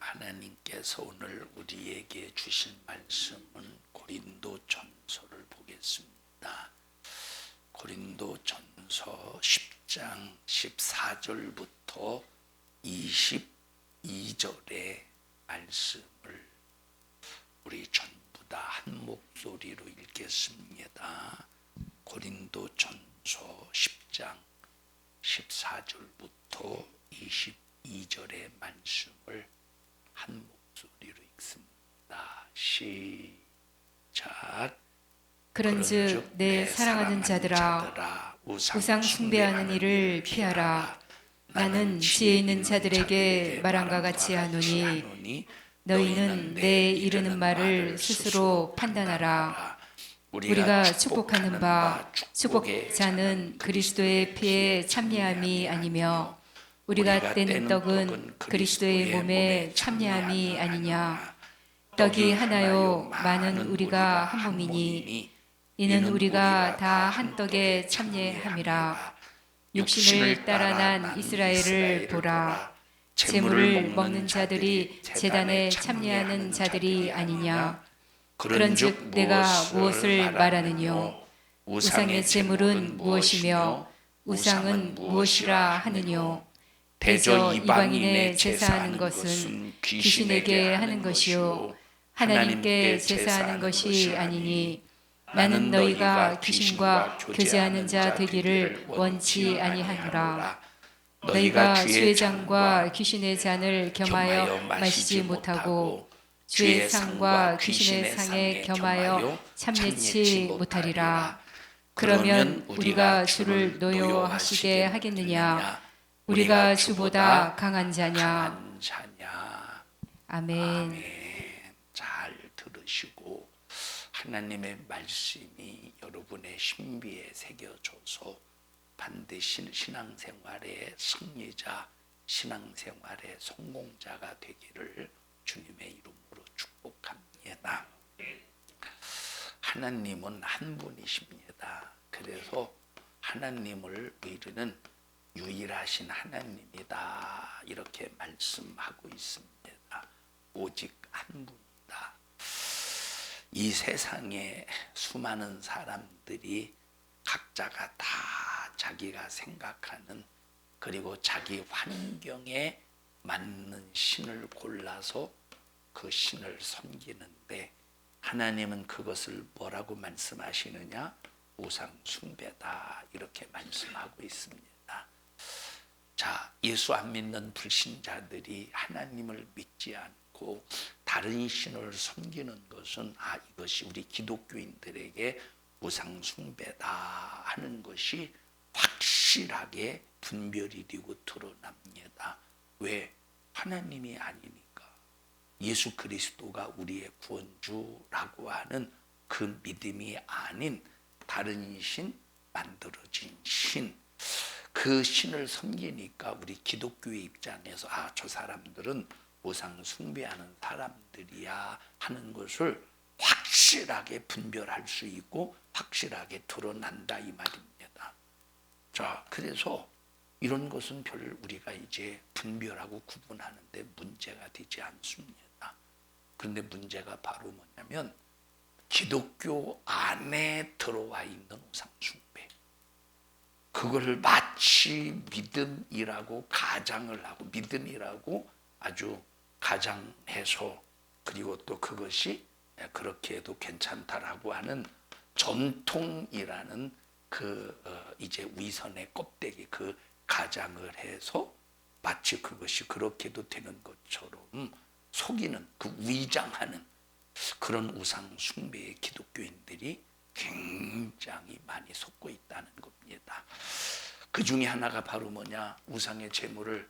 하나님께서 오늘 우리에게 주신 말씀은 고린도전서를 보겠습니다. 고린도전서 10장 14절부터 22절의 말씀을 우리 전부 다 한 목소리로 읽겠습니다. 고린도전서 10장 14절부터 22절의 말씀을 한 목소리로 읽습니다. 시작. 그런즉 내 사랑하는 자들아, 우상 숭배하는 일을 피하라. 나는 지혜 있는 자들에게 말한과 같이 하노니 너희는 내 이르는 말을 스스로 판단하라. 우리가 축복하는 바 축복자는 그리스도의 피에 참여함이 아니며 우리가 떼는 떡은 그리스도의 몸에 참여함이 아니냐. 떡이 하나요 많은 우리가 한 몸이니 이는 우리가 다 한 떡에 참여함이라. 육신을 따라 난 이스라엘을 보라. 제물을 먹는 자들이 제단에 참여하는 자들이 아니냐. 그런즉 내가 무엇을 말하느뇨. 우상의 제물은 무엇이며 우상은 무엇이라 하느뇨. 대저 이방인의 제사하는 것은 귀신에게 하는 것이요 하나님께 제사하는 것이 아니니 나는 너희가 귀신과 교제하는 자 되기를 원치 아니하노라. 너희가 주의 잔과 귀신의 잔을 겸하여 마시지 못하고 주의 상과 귀신의 상에 겸하여 참여치 못하리라. 그러면 우리가 주를 노여하시게 하겠느냐. 우리가 주보다 강한 자냐. 아멘. 잘 들으시고 하나님의 말씀이 여러분의 신비에 새겨져서 반드시 신앙생활의 승리자, 신앙생활의 성공자가 되기를 주님의 이름으로 축복합니다. 하나님은 한 분이십니다. 그래서 하나님을 우리는 유일하신 하나님이다 이렇게 말씀하고 있습니다. 오직 한 분이다. 이 세상에 수많은 사람들이 각자가 다 자기가 생각하는 그리고 자기 환경에 맞는 신을 골라서 그 신을 섬기는데 하나님은 그것을 뭐라고 말씀하시느냐? 우상 숭배다 이렇게 말씀하고 있습니다. 자, 예수 안 믿는 불신자들이 하나님을 믿지 않고 다른 신을 섬기는 것은 이것이 우리 기독교인들에게 우상 숭배다 하는 것이 확실하게 분별이 되고 드러납니다. 왜? 하나님이 아니니까. 예수 그리스도가 우리의 구원주라고 하는 그 믿음이 아닌 다른 신, 만들어진 신, 그 신을 섬기니까 우리 기독교의 입장에서 저 사람들은 우상 숭배하는 사람들이야 하는 것을 확실하게 분별할 수 있고 확실하게 드러난다 이 말입니다. 자, 그래서 이런 것은 별 우리가 이제 분별하고 구분하는데 문제가 되지 않습니다. 그런데 문제가 바로 뭐냐면 기독교 안에 들어와 있는 우상 숭배. 그거를 마치 믿음이라고 가장을 하고 믿음이라고 아주 가장해서 그리고 또 그것이 그렇게 해도 괜찮다라고 하는 전통이라는 이제 위선의 껍데기 그 가장을 해서 마치 그것이 그렇게 해도 되는 것처럼 속이는 그 위장하는 그런 우상 숭배의 기독교인들이 굉장히 많이 속고 있다는 겁니다. 그 중에 하나가 바로 뭐냐? 우상의 제물을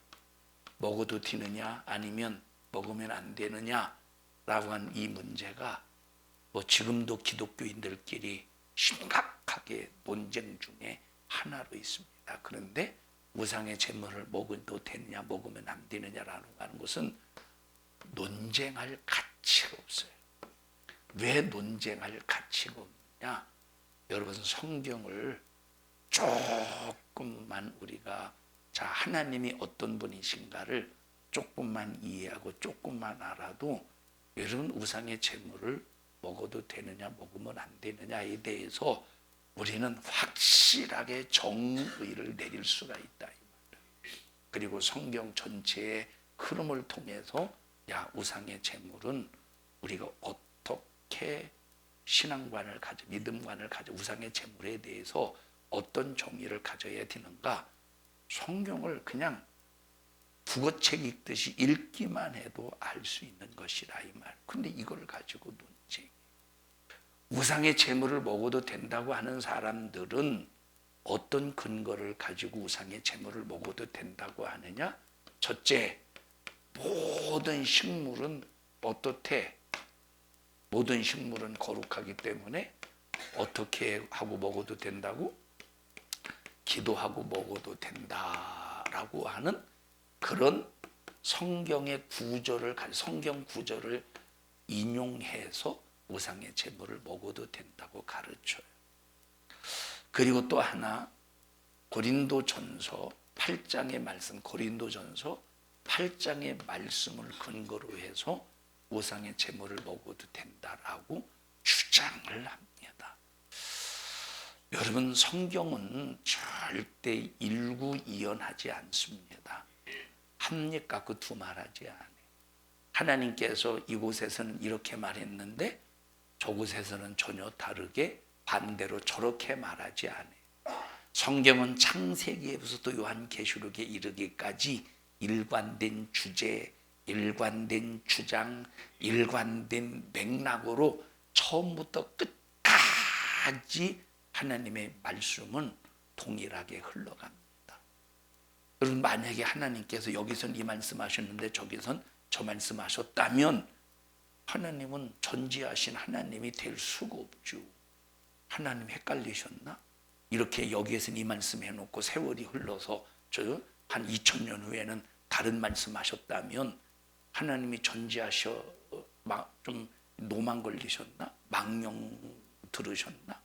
먹어도 되느냐 아니면 먹으면 안 되느냐 라고 한 이 문제가 지금도 기독교인들끼리 심각하게 논쟁 중에 하나로 있습니다. 그런데 우상의 제물을 먹어도 되느냐 먹으면 안 되느냐라는 것은 논쟁할 가치가 없어요. 왜 논쟁할 가치가 없느냐? 여러분 성경을 조금만 우리가 하나님이 어떤 분이신가를 조금만 이해하고 조금만 알아도 여러분 우상의 제물을 먹어도 되느냐 먹으면 안 되느냐에 대해서 우리는 확실하게 정의를 내릴 수가 있다. 그리고 성경 전체의 흐름을 통해서 야, 우상의 제물은 우리가 어떻게 신앙관을 가져, 믿음관을 가져, 우상의 제물에 대해서 어떤 정의를 가져야 되는가, 성경을 그냥 국어책 읽듯이 읽기만 해도 알 수 있는 것이라 이 말. 근데 이걸 가지고 논쟁. 우상의 제물을 먹어도 된다고 하는 사람들은 어떤 근거를 가지고 우상의 제물을 먹어도 된다고 하느냐? 첫째, 모든 식물은 어떻대? 모든 식물은 거룩하기 때문에 어떻게 하고 먹어도 된다고? 기도하고 먹어도 된다라고 하는 그런 성경의 구절을, 성경 구절을 인용해서 우상의 제물을 먹어도 된다고 가르쳐요. 그리고 또 하나, 고린도전서 8장의 말씀, 고린도전서 8장의 말씀을 근거로 해서 우상의 제물을 먹어도 된다라고 주장을 합니다. 여러분, 성경은 절대 일구이연하지 않습니다. 합니까? 그 두 말하지 않아요. 하나님께서 이곳에서는 이렇게 말했는데 저곳에서는 전혀 다르게 반대로 저렇게 말하지 않아요. 성경은 창세기에서부터 요한계시록에 이르기까지 일관된 주제, 일관된 주장, 일관된 맥락으로 처음부터 끝까지 하나님의 말씀은 동일하게 흘러갑니다. 여러분, 만약에 하나님께서 여기선 이 말씀하셨는데 저기선 저 말씀하셨다면 하나님은 전지하신 하나님이 될 수가 없죠. 하나님 헷갈리셨나? 이렇게 여기에서는 이 말씀 해놓고 세월이 흘러서 저 한 2000년 후에는 다른 말씀하셨다면 하나님이 전지하셔 좀 노망 걸리셨나? 망령 들으셨나?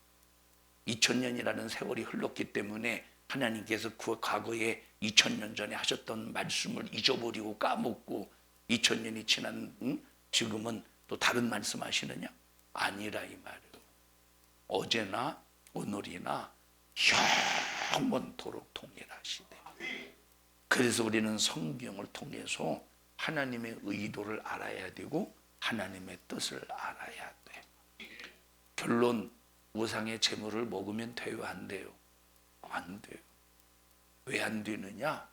2000년이라는 세월이 흘렀기 때문에 하나님께서 그 과거에 2000년 전에 하셨던 말씀을 잊어버리고 까먹고 2000년이 지난 지금은 또 다른 말씀하시느냐? 아니라 이 말이에요. 어제나 오늘이나 영원토록 동일하시대. 그래서 우리는 성경을 통해서 하나님의 의도를 알아야 되고 하나님의 뜻을 알아야 돼. 결론, 우상의 제물을 먹으면 돼요? 안 돼요? 안 돼요. 왜 안 되느냐?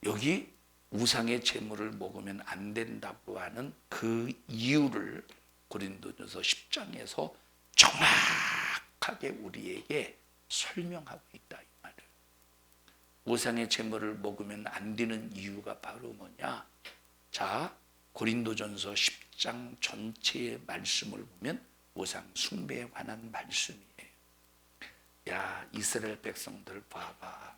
여기 우상의 제물을 먹으면 안 된다고 하는 그 이유를 고린도전서 10장에서 정확하게 우리에게 설명하고 있다 이 말이에요. 우상의 제물을 먹으면 안 되는 이유가 바로 뭐냐? 자, 고린도전서 10장 전체의 말씀을 보면 우상 숭배에 관한 말씀이에요. 야, 이스라엘 백성들 봐봐.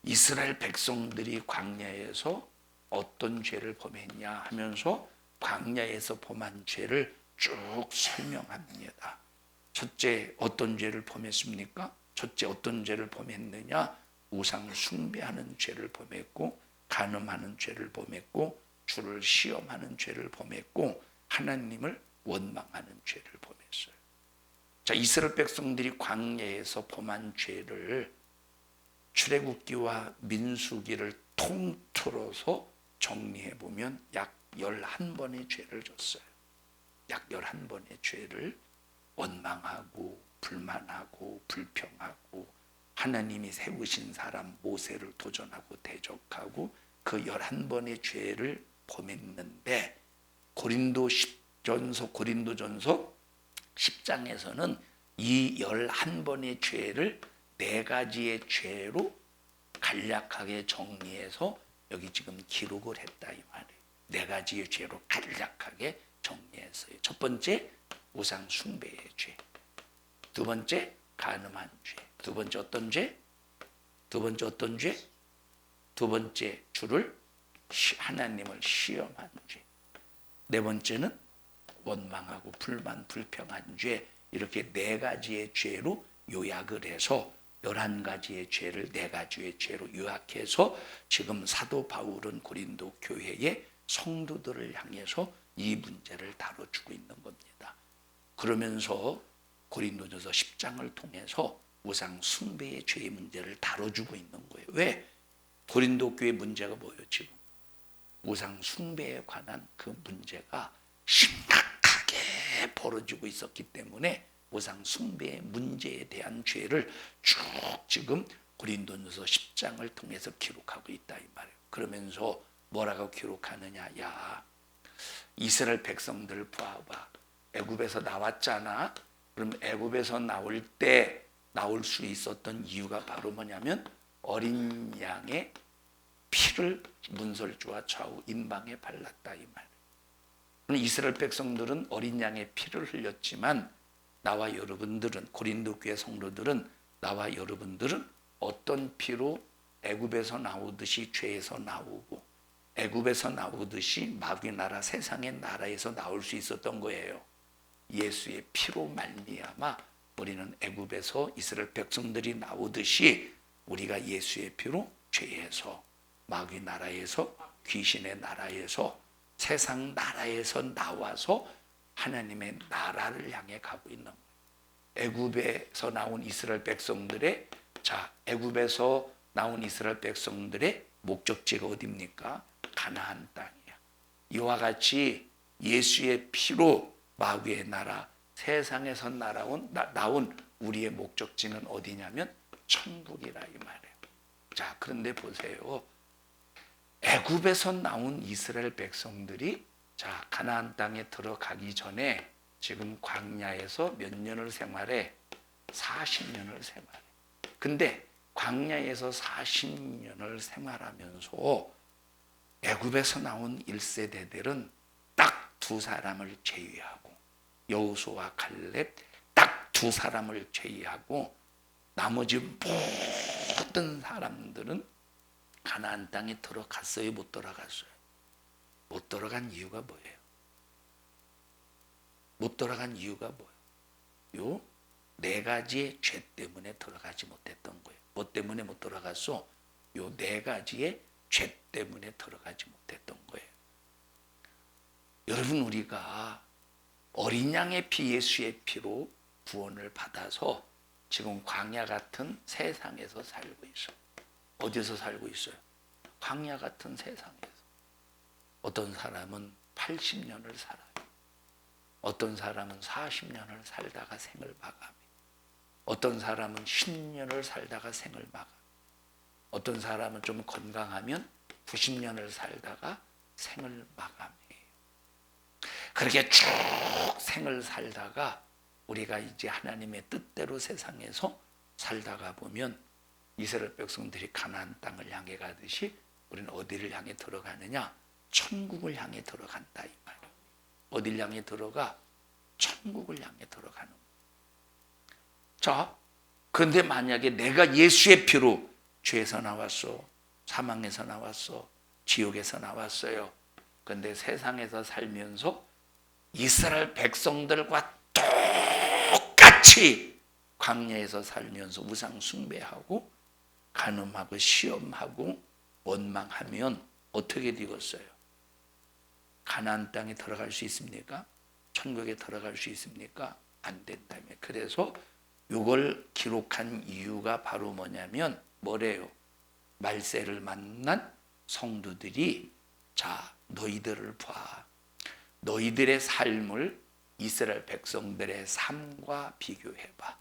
이스라엘 백성들이 광야에서 어떤 죄를 범했냐 하면서 광야에서 범한 죄를 쭉 설명합니다. 첫째, 어떤 죄를 범했습니까? 첫째, 어떤 죄를 범했느냐? 우상 숭배하는 죄를 범했고, 간음하는 죄를 범했고, 주를 시험하는 죄를 범했고, 하나님을 원망하는 죄를 범했어요. 자, 이스라엘 백성들이 광야에서 범한 죄를 출애굽기와 민수기를 통틀어서 정리해 보면 약 11번의 죄를 졌어요. 약 11번의 죄를 원망하고 불만하고 불평하고 하나님이 세우신 사람 모세를 도전하고 대적하고 그 11번의 죄를 범했는데 고린도전서 10장에서는 이 11번의 죄를 4가지의 죄로 간략하게 정리해서 여기 지금 기록을 했다 이 말이에요. 4가지의 죄로 간략하게 정리했어요. 첫 번째, 우상 숭배의 죄. 두 번째, 간음한 죄. 두 번째 어떤 죄? 두 번째 어떤 죄? 두 번째, 주를 하나님을 시험한 죄. 네 번째는 원망하고 불만 불평한 죄. 이렇게 4가지의 죄로 요약을 해서 11가지의 죄를 4가지의 죄로 요약해서 지금 사도 바울은 고린도 교회의 성도들을 향해서 이 문제를 다뤄주고 있는 겁니다. 그러면서 고린도전서 10장을 통해서 우상 숭배의 죄의 문제를 다뤄주고 있는 거예요. 왜? 고린도 교회 문제가 뭐예요? 지금 우상 숭배에 관한 그 문제가 심각하게 벌어지고 있었기 때문에 우상 숭배의 문제에 대한 죄를 쭉 지금 고린도전서 10장을 통해서 기록하고 있다 이 말이에요. 그러면서 뭐라고 기록하느냐? 야, 이스라엘 백성들 봐봐. 애굽에서 나왔잖아. 그럼 애굽에서 나올 때 나올 수 있었던 이유가 바로 뭐냐면 어린 양의 피를 문설주와 좌우 임방에 발랐다 이 말. 이스라엘 백성들은 어린 양의 피를 흘렸지만 나와 여러분들은 고린도 교회 성도들은 나와 여러분들은 어떤 피로 애굽에서 나오듯이 죄에서 나오고 애굽에서 나오듯이 마귀 나라 세상의 나라에서 나올 수 있었던 거예요. 예수의 피로 말미암아 우리는 애굽에서 이스라엘 백성들이 나오듯이 우리가 예수의 피로 죄에서 마귀 나라에서 귀신의 나라에서 세상 나라에서 나와서 하나님의 나라를 향해 가고 있는 거예요. 애굽에서 나온 이스라엘 백성들의 애굽에서 나온 이스라엘 백성들의 목적지가 어디입니까? 가나안 땅이야. 이와 같이 예수의 피로 마귀의 나라 세상에서 나온 우리의 목적지는 어디냐면 천국이라 이 말이에요. 자, 그런데 보세요. 애굽에서 나온 이스라엘 백성들이 가나안 땅에 들어가기 전에 지금 광야에서 몇 년을 생활해? 40년을 생활해. 근데 광야에서 40년을 생활하면서 애굽에서 나온 1세대들은 딱 2사람을 제외하고 여호수아와 갈렙 딱 2사람을 제외하고 나머지 모든 사람들은 가나안 땅에 들어갔어요? 못 들어갔어요? 못 들어간 이유가 뭐예요? 못 들어간 이유가 뭐예요? 요 4가지의 죄 때문에 들어가지 못했던 거예요. 뭐 때문에 못 들어갔어? 요 4가지의 죄 때문에 들어가지 못했던 거예요. 여러분, 우리가 어린 양의 피, 예수의 피로 구원을 받아서 지금 광야 같은 세상에서 살고 있어요. 어디서 살고 있어요? 광야 같은 세상에서. 어떤 사람은 80년을 살아요. 어떤 사람은 40년을 살다가 생을 마감해. 어떤 사람은 10년을 살다가 생을 마감. 어떤 사람은 좀 건강하면 90년을 살다가 생을 마감해요. 그렇게 쭉 생을 살다가 우리가 이제 하나님의 뜻대로 세상에서 살다가 보면 이스라엘 백성들이 가나안 땅을 향해 가듯이 우리는 어디를 향해 들어가느냐? 천국을 향해 들어간다 이 말이에요. 어디를 향해 들어가? 천국을 향해 들어가는 거예요. 자, 그런데 만약에 내가 예수의 피로 죄에서 나왔어, 사망에서 나왔어, 지옥에서 나왔어요. 그런데 세상에서 살면서 이스라엘 백성들과 똑같이 광야에서 살면서 우상 숭배하고 간음하고 시험하고 원망하면 어떻게 되겠어요? 가나안 땅에 들어갈 수 있습니까? 천국에 들어갈 수 있습니까? 안 된다며. 그래서 이걸 기록한 이유가 바로 뭐냐면 뭐래요? 말세를 만난 성도들이 너희들을 봐. 너희들의 삶을 이스라엘 백성들의 삶과 비교해봐.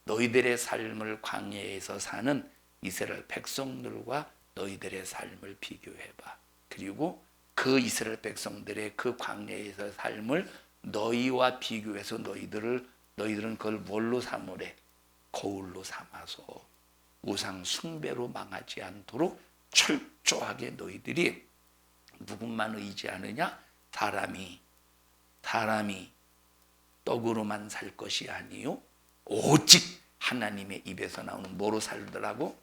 너희들의 삶을 광야에서 사는 이스라엘 백성들과 너희들의 삶을 비교해봐. 그리고 그 이스라엘 백성들의 그 광야에서 삶을 너희와 비교해서 너희들은 그걸 뭘로 삼으래? 거울로 삼아서 우상 숭배로 망하지 않도록 철저하게 너희들이 누구만 의지하느냐? 사람이 떡으로만 살 것이 아니요 오직 하나님의 입에서 나오는 뭐로 살더라고?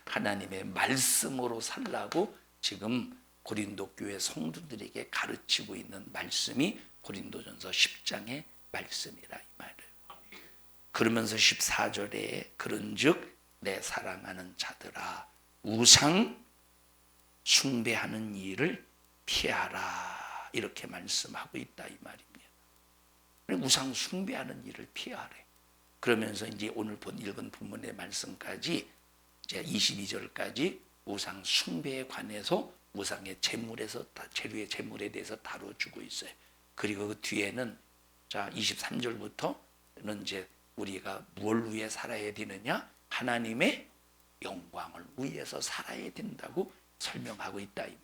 하나님의 말씀으로 살라고 지금 고린도 교회 성도들에게 가르치고 있는 말씀이 고린도전서 10장의 말씀이라 이 말이에요. 그러면서 14절에 그런즉 내 사랑하는 자들아 우상 숭배하는 일을 피하라 이렇게 말씀하고 있다 이 말입니다. 우상 숭배하는 일을 피하래. 그러면서 이제 오늘 읽은 본문의 말씀까지 이제 22절까지 우상 숭배에 관해서 우상의 재료의 재물에 대해서 다뤄주고 있어요. 그리고 그 뒤에는 자 23절부터는 이제 우리가 뭘 위해 살아야 되느냐? 하나님의 영광을 위해서 살아야 된다고 설명하고 있다 이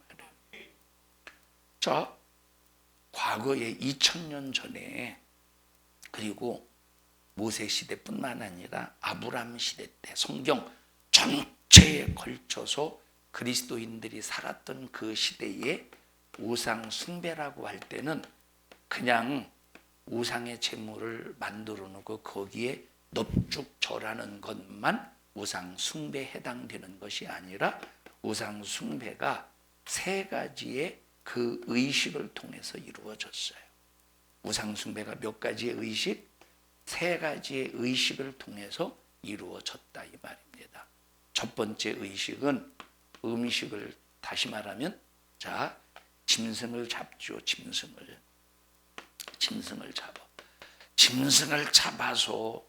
말이에요. 자, 과거에 2000년 전에 그리고 모세 시대뿐만 아니라 아브라함 시대 때 성경 전체에 걸쳐서 그리스도인들이 살았던 그 시대에 우상 숭배라고 할 때는 그냥 우상의 제물을 만들어 놓고 거기에 넙죽 절하는 것만 우상 숭배에 해당되는 것이 아니라 우상 숭배가 세 가지의 그 의식을 통해서 이루어졌어요. 우상 숭배가 몇 가지의 의식? 세 가지의 의식을 통해서 이루어졌다 이 말입니다. 첫 번째 의식은 음식을 다시 말하면 자 짐승을 잡죠. 짐승을 잡아서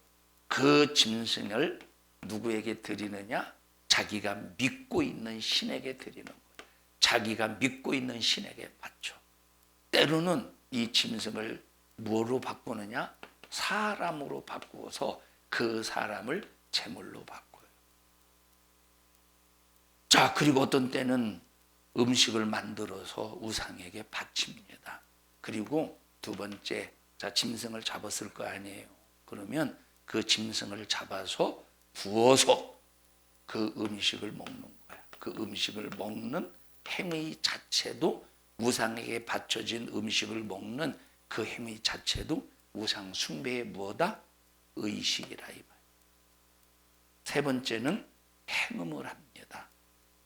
그 짐승을 누구에게 드리느냐? 자기가 믿고 있는 신에게 드리는 거예요. 자기가 믿고 있는 신에게 바쳐. 때로는 이 짐승을 뭐로 바꾸느냐? 사람으로 바꾸어서 그 사람을 제물로 바꿔요. 자, 그리고 어떤 때는 음식을 만들어서 우상에게 바칩니다. 그리고 두 번째, 자, 짐승을 잡았을 거 아니에요. 그러면 그 짐승을 잡아서 구워서 그 음식을 먹는 거야. 그 음식을 먹는 행위 자체도 우상에게 바쳐진 음식을 먹는 그 행위 자체도 우상 숭배의 뭐다? 의식이라 이 말. 세 번째는 행음을 합니다.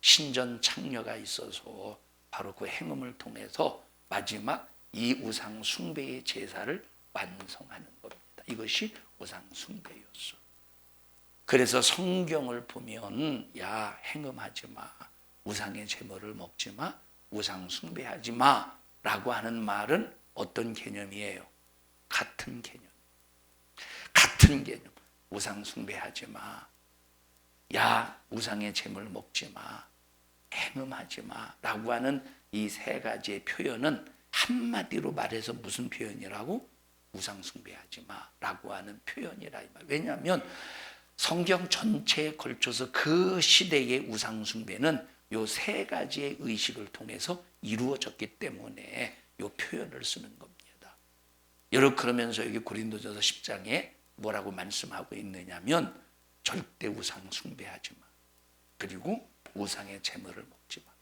신전 창녀가 있어서 바로 그 행음을 통해서 마지막 이 우상 숭배의 제사를 완성하는 겁니다. 이것이 우상 숭배였어. 그래서 성경을 보면 야 행음하지 마, 우상의 제물을 먹지 마, 우상 숭배하지 마라고 하는 말은 어떤 개념이에요? 같은 개념. 우상 숭배하지 마. 야 우상의 제물 먹지 마. 행음하지 마라고 하는 이 세 가지의 표현은 한마디로 말해서 무슨 표현이라고? 우상 숭배하지 마라고 하는 표현이라 이 말. 왜냐하면 성경 전체에 걸쳐서 그 시대의 우상 숭배는 요 세 가지의 의식을 통해서 이루어졌기 때문에 요 표현을 쓰는 겁니다. 여러분 그러면서 여기 고린도전서 10장에 뭐라고 말씀하고 있느냐면 절대 우상 숭배하지 마. 그리고 우상의 제물을 먹지 마.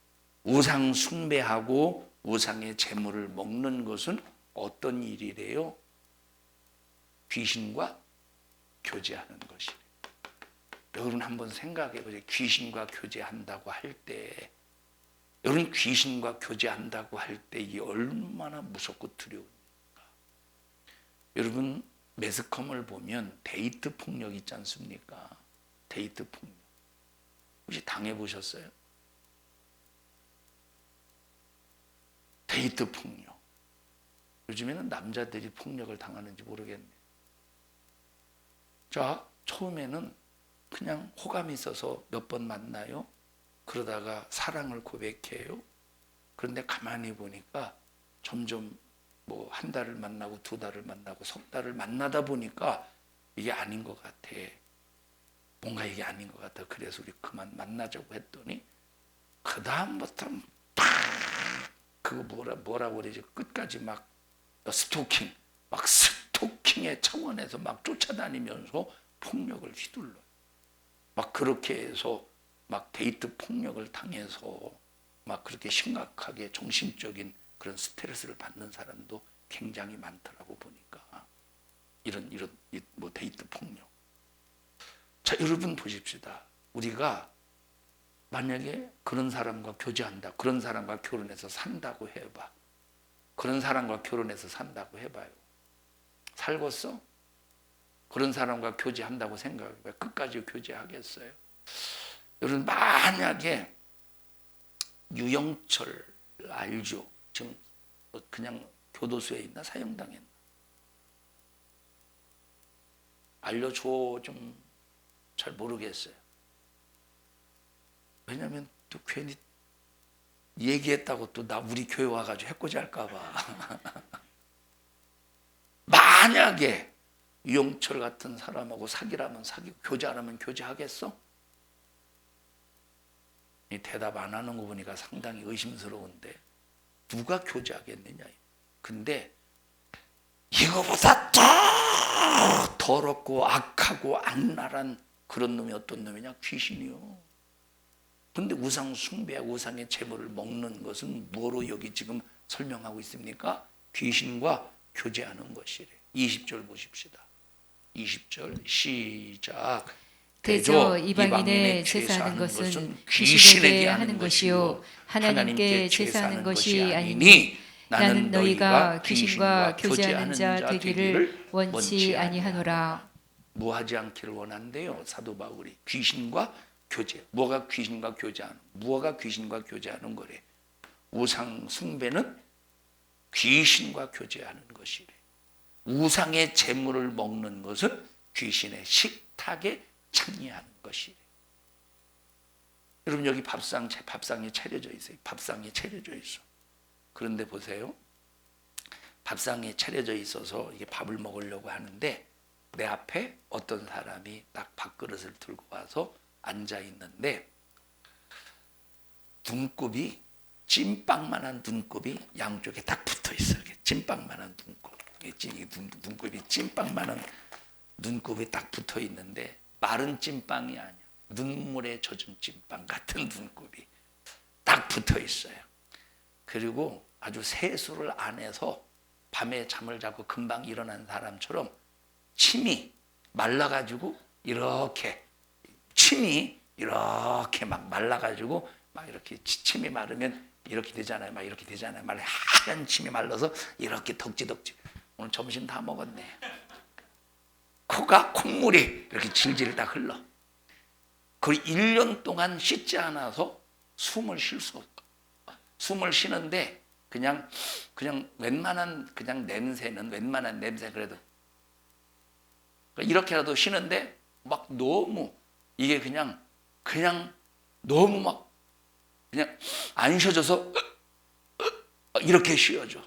우상 숭배하고 우상의 제물을 먹는 것은 어떤 일이래요? 귀신과 교제하는 것이래요. 여러분 한번 생각해 보세요. 귀신과 교제한다고 할 때, 여러분 귀신과 교제한다고 할 때 이게 얼마나 무섭고 두려웁니까? 여러분 매스컴을 보면 데이트 폭력 있지 않습니까? 데이트 폭력. 혹시 당해보셨어요? 데이트 폭력. 요즘에는 남자들이 폭력을 당하는지 모르겠네. 자, 처음에는 그냥 호감이 있어서 몇 번 만나요. 그러다가 사랑을 고백해요. 그런데 가만히 보니까 점점 뭐 한 달을 만나고 두 달을 만나고 석 달을 만나다 보니까 이게 아닌 것 같아. 뭔가 이게 아닌 것 같아. 그래서 우리 그만 만나자고 했더니 그 다음부터 그거 뭐라고 그러지? 끝까지 막 스토킹의 차원에서 막 쫓아다니면서 폭력을 휘둘러요. 막 그렇게 해서 막 데이트 폭력을 당해서 막 그렇게 심각하게 정신적인 그런 스트레스를 받는 사람도 굉장히 많더라고 보니까. 이런 뭐 데이트 폭력. 자, 여러분 보십시다. 우리가 만약에 그런 사람과 교제한다, 그런 사람과 결혼해서 산다고 해봐. 그런 사람과 결혼해서 산다고 해봐요. 살겠어? 그런 사람과 교제한다고 생각해봐요. 끝까지 교제하겠어요? 여러분, 만약에 유영철 알죠? 지금 그냥 교도소에 있나 사형당했나? 알려줘. 좀 잘 모르겠어요. 왜냐면 또 괜히 얘기했다고 또 나 우리 교회 와가지고 해코지 할까봐. 만약에 유영철 같은 사람하고 사귀라면 사귀고 교제하라면 교제하겠어? 이 대답 안 하는 거 보니까 상당히 의심스러운데 누가 교제하겠느냐. 근데 이거보다 더 더럽고 악하고 악랄한 그런 놈이 어떤 놈이냐? 귀신이요. 근데 우상 숭배하고 우상의 제물을 먹는 것은 뭐로 여기 지금 설명하고 있습니까? 귀신과 교제하는 것이래. 20절 보십시다. 20절 시작. 대저 이방인의 제사하는 것은 귀신에게 하는 것이요 하나님께 제사하는 것이 아니니 나는 너희가 귀신과 교제하는 자 되기를 원치 아니하노라. 뭐 하지 않기를 원한대요. 사도 바울이 귀신과 교제. 뭐가 귀신과 교제하는? 무엇가 귀신과 교제하는 거래? 우상 숭배는 귀신과 교제하는 것이래. 우상의 제물을 먹는 것은 귀신의 식탁에 참여하는 것이래. 여러분, 여기 밥상이 차려져 있어요. 밥상이 차려져 있어. 그런데 보세요. 밥상이 차려져 있어서 이게 밥을 먹으려고 하는데 내 앞에 어떤 사람이 딱 밥그릇을 들고 와서 앉아 있는데 눈곱이 찐빵만한 눈곱이 양쪽에 딱 붙어 있어. 찐빵만한 눈곱. 눈곱이 찐빵만한 눈곱이 딱 붙어 있는데 마른 찐빵이 아니야. 눈물에 젖은 찐빵 같은 눈곱이 딱 붙어 있어요. 그리고 아주 세수를 안 해서 밤에 잠을 자고 금방 일어난 사람처럼 침이 말라가지고 이렇게 침이 이렇게 막 말라가지고 막 이렇게 침이 마르면 이렇게 되잖아요. 막 이렇게 되잖아요. 막 하얀 침이 말라서 이렇게 덕지덕지. 오늘 점심 다 먹었네. 코가 콧물이 이렇게 질질 다 흘러. 그 1년 동안 씻지 않아서 숨을 쉴 수 없고 숨을 쉬는데 그냥 웬만한 그냥 냄새는 웬만한 냄새 그래도 이렇게라도 쉬는데 막 너무 이게 그냥 너무 막 그냥 안 쉬어져서 이렇게 쉬어져.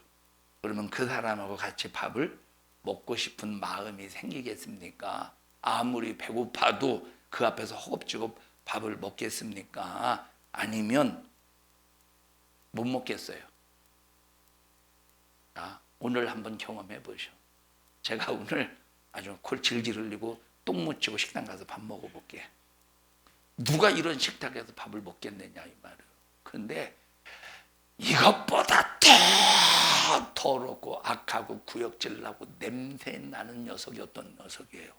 그러면 그 사람하고 같이 밥을 먹고 싶은 마음이 생기겠습니까? 아무리 배고파도 그 앞에서 허겁지겁 밥을 먹겠습니까? 아니면 못 먹겠어요. 자, 오늘 한번 경험해 보셔. 제가 오늘 아주 콜 질질 흘리고 똥 묻히고 식당 가서 밥 먹어볼게. 누가 이런 식탁에서 밥을 먹겠느냐 이 말이에요. 그런데 이것보다 더 더럽고 악하고 구역질나고 냄새 나는 녀석이 어떤 녀석이에요?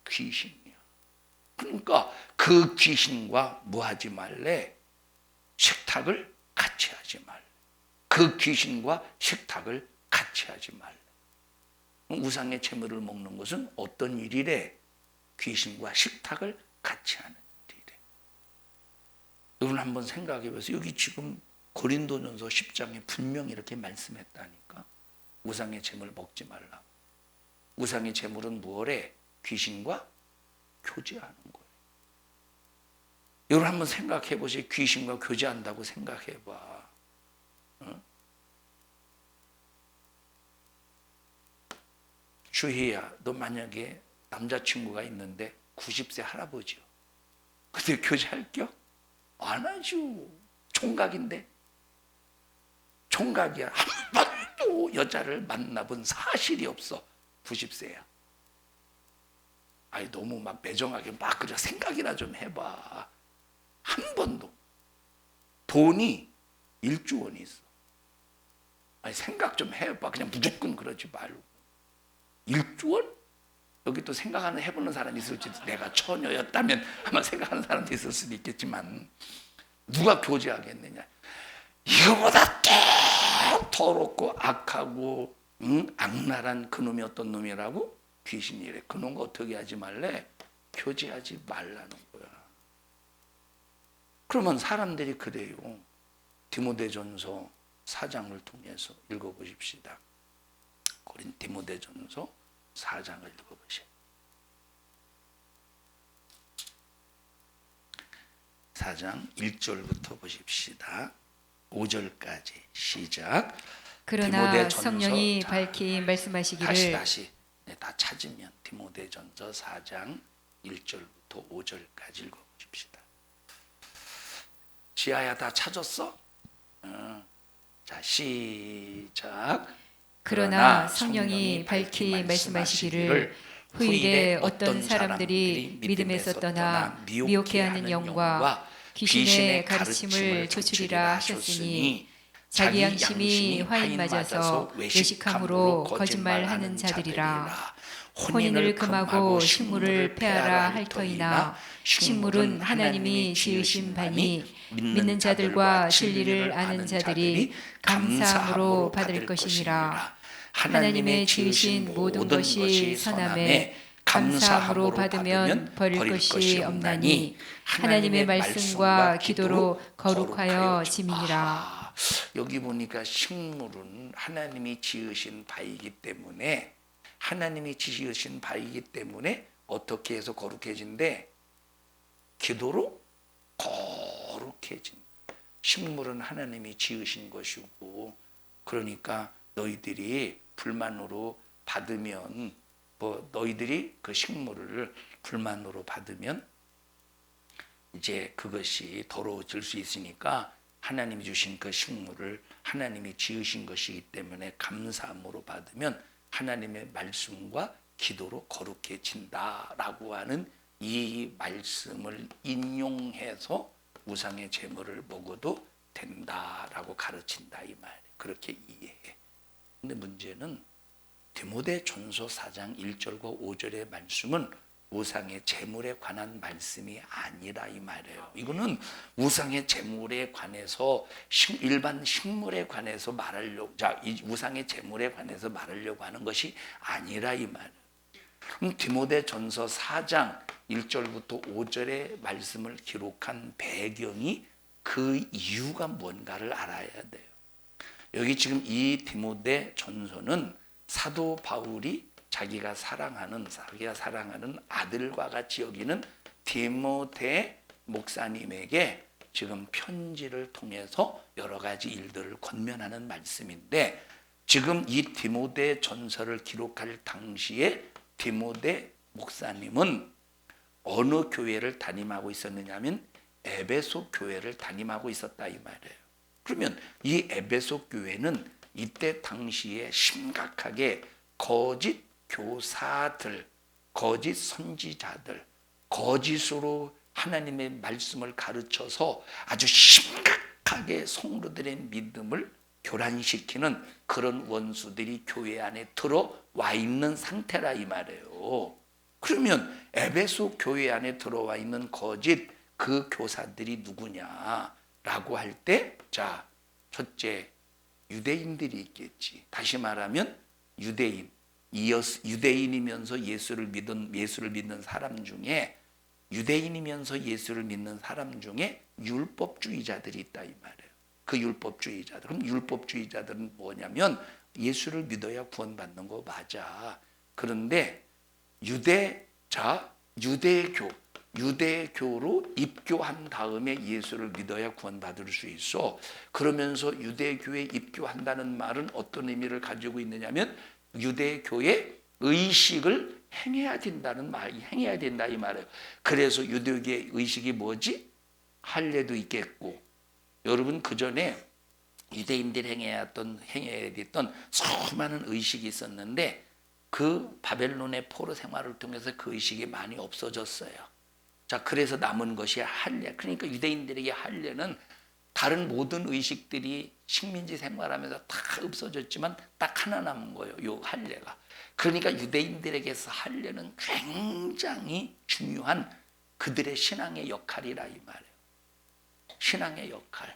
귀신이야. 그러니까 그 귀신과 뭐 하지 말래? 식탁을 같이 하지 말래. 그 귀신과 식탁을 같이 하지 말래. 우상의 제물을 먹는 것은 어떤 일이래? 귀신과 식탁을 같이 하는 일이래. 여러분 한번 생각해 보세요. 여기 지금 고린도전서 10장에 분명히 이렇게 말씀했다니까. 우상의 제물 먹지 말라. 우상의 제물은 무엇에? 귀신과 교제하는 거예요. 여러분 한번 생각해 보세요. 귀신과 교제한다고 생각해 봐. 어? 주희야, 너 만약에 남자친구가 있는데 90세 할아버지요. 근데 교제할게요? 안 하죠. 총각인데. 총각이야. 한 번도 여자를 만나본 사실이 없어. 90세야. 아니 너무 막 매정하게 막 그냥 생각이나 좀 해봐. 한 번도. 돈이 1조 원이 있어. 아니 생각 좀 해봐. 그냥 무조건 그러지 말고. 1조 원? 여기 또 생각하는 해보는 사람이 있을지 내가 처녀였다면 아마 생각하는 사람도 있을 수도 있겠지만 누가 교제하겠느냐. 이거보다 더 더럽고 악하고 악랄한 그놈이 어떤 놈이라고? 귀신이 이래. 그놈 어떻게 하지 말래? 교제하지 말라는 거야. 그러면 사람들이 그래요. 디모데전서 4장을 통해서 읽어보십시다. 디모데전서 4장을 읽어보세요. 4장 1절부터 보십시다. 5절까지 시작. 그러나 디모데전서, 성령이 자, 밝히 말씀하시기를 다시 다 찾으면 디모데전서 4장 1절부터 5절까지 읽어보십시다. 지아야 다 찾았어? 자 시작. 그러나 성령이 밝히 말씀하시기를 후일에 어떤 사람들이 믿음에서 떠나 미혹해하는 영과 귀신의 가르침을 조출이라 하셨으니 자기 양심이 화인 맞아서 외식함으로 거짓말하는 자들이라. 혼인을 금하고 식물을 폐하라 할 터이나 식물은 하나님이 지으신 바니 믿는 자들과 진리를 아는 자들이 감사함으로 받을 것이니라. 하나님의 지으신 모든 것이 선함에 감사함으로 받으면 버릴 것이 없나니 하나님의 말씀과 기도로 거룩하여 짐이니라. 여기 보니까 식물은 하나님이 지으신 바이기 때문에 어떻게 해서 거룩해진대? 기도로 거룩해진. 식물은 하나님이 지으신 것이고, 그러니까 너희들이 불만으로 받으면, 너희들이 그 식물을 불만으로 받으면 이제 그것이 더러워질 수 있으니까 하나님이 주신 그 식물을 하나님이 지으신 것이기 때문에 감사함으로 받으면 하나님의 말씀과 기도로 거룩해진다라고 하는 이 말씀을 인용해서 우상의 제물을 먹어도 된다라고 가르친다 이 말. 그렇게 이해해. 근데 문제는 디모데전서 4장 1절과 5절의 말씀은 우상의 제물에 관한 말씀이 아니라 이 말이에요. 이거는 우상의 제물에 관해서 일반 식물에 관해서 말하려고, 이 우상의 제물에 관해서 말하려고 하는 것이 아니라 이 말이에요. 그럼 디모데전서 4장 1절부터 5절의 말씀을 기록한 배경이 그 이유가 뭔가를 알아야 돼요. 여기 지금 이 디모데전서는 사도 바울이 자기가 사랑하는 아들과 같이 여기는 디모데 목사님에게 지금 편지를 통해서 여러 가지 일들을 권면하는 말씀인데, 지금 이 디모데 전서를 기록할 당시에 디모데 목사님은 어느 교회를 담임하고 있었느냐면 에베소 교회를 담임하고 있었다 이 말이에요. 그러면 이 에베소 교회는 이때 당시에 심각하게 거짓 교사들, 거짓 선지자들, 거짓으로 하나님의 말씀을 가르쳐서 아주 심각하게 성도들의 믿음을 교란시키는 그런 원수들이 교회 안에 들어와 있는 상태라 이 말이에요. 그러면 에베소 교회 안에 들어와 있는 거짓 그 교사들이 누구냐라고 할 때, 자, 첫째 유대인들이 있겠지. 다시 말하면 유대인이면서 예수를 믿는 사람 중에, 유대인이면서 예수를 믿는 사람 중에 율법주의자들이 있다 이 말이에요. 그 율법주의자들. 그럼 율법주의자들은 뭐냐면 예수를 믿어야 구원받는 거 맞아. 그런데 유대교로 입교한 다음에 예수를 믿어야 구원받을 수 있어. 그러면서 유대교에 입교한다는 말은 어떤 의미를 가지고 있느냐면 유대교의 의식을 행해야 된다 이 말이에요. 그래서 유대교의 의식이 뭐지? 할례도 있겠고, 여러분 그 전에 유대인들이 행해야 됐던 수많은 의식이 있었는데 그 바벨론의 포로 생활을 통해서 그 의식이 많이 없어졌어요. 자, 그래서 남은 것이 할례. 그러니까 유대인들에게 할례는 다른 모든 의식들이 식민지 생활하면서 다 없어졌지만 딱 하나 남은 거예요. 요 할례가. 그러니까 유대인들에게서 할례는 굉장히 중요한 그들의 신앙의 역할이라 이 말이에요. 신앙의 역할.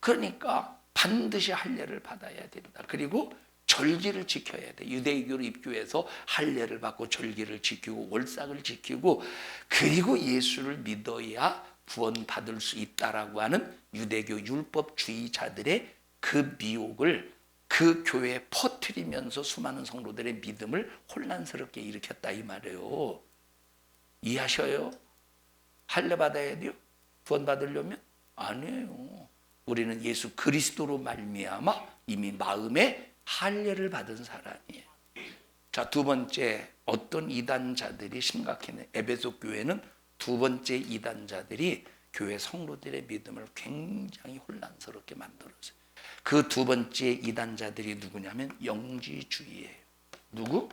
그러니까 반드시 할례를 받아야 된다. 그리고 절기를 지켜야 돼. 유대교로 입교해서 할례를 받고 절기를 지키고 월삭을 지키고 그리고 예수를 믿어야 구원받을 수 있다라고 하는 유대교 율법주의자들의 그 미혹을 그 교회에 퍼뜨리면서 수많은 성도들의 믿음을 혼란스럽게 일으켰다 이 말이에요. 이해하셔요? 할례 받아야 돼요? 구원받으려면? 아니에요. 우리는 예수 그리스도로 말미암아 이미 마음에 할례를 받은 사람이에요. 자, 두 번째, 어떤 이단자들이 심각해요. 에베소 교회는 두 번째 이단자들이 교회 성도들의 믿음을 굉장히 혼란스럽게 만들었어요. 그 두 번째 이단자들이 누구냐면 영지주의예요. 누구?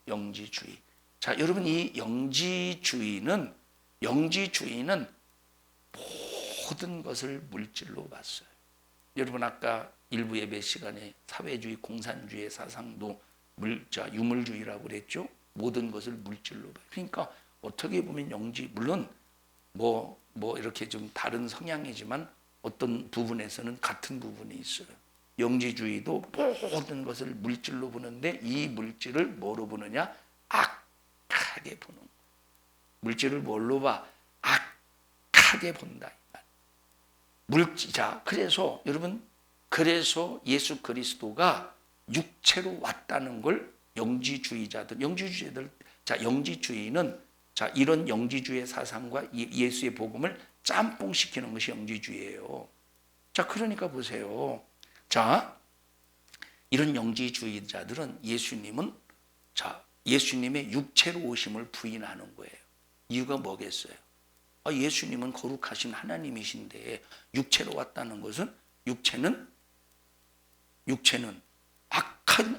영지주의. 자, 여러분, 이 영지주의는 모든 것을 물질로 봤어요. 여러분, 아까 일부 예배 시간에 사회주의, 공산주의 사상도 유물주의라고 그랬죠. 모든 것을 물질로 봐요. 그러니까 어떻게 보면 물론 뭐 이렇게 좀 다른 성향이지만 어떤 부분에서는 같은 부분이 있어요. 영지주의도 모든 것을 물질로 보는데 이 물질을 뭐로 보느냐? 악하게 보는 거예요. 물질을 뭘로 봐? 악하게 본다. 자, 그래서 여러분, 그래서 예수 그리스도가 육체로 왔다는 걸 영지주의자들, 자, 영지주의는 자, 이런 영지주의 사상과 예수의 복음을 짬뽕시키는 것이 영지주의예요. 자, 그러니까 보세요. 자, 이런 영지주의자들은 예수님의 육체로 오심을 부인하는 거예요. 이유가 뭐겠어요? 예수님은 거룩하신 하나님이신데 육체로 왔다는 것은 육체는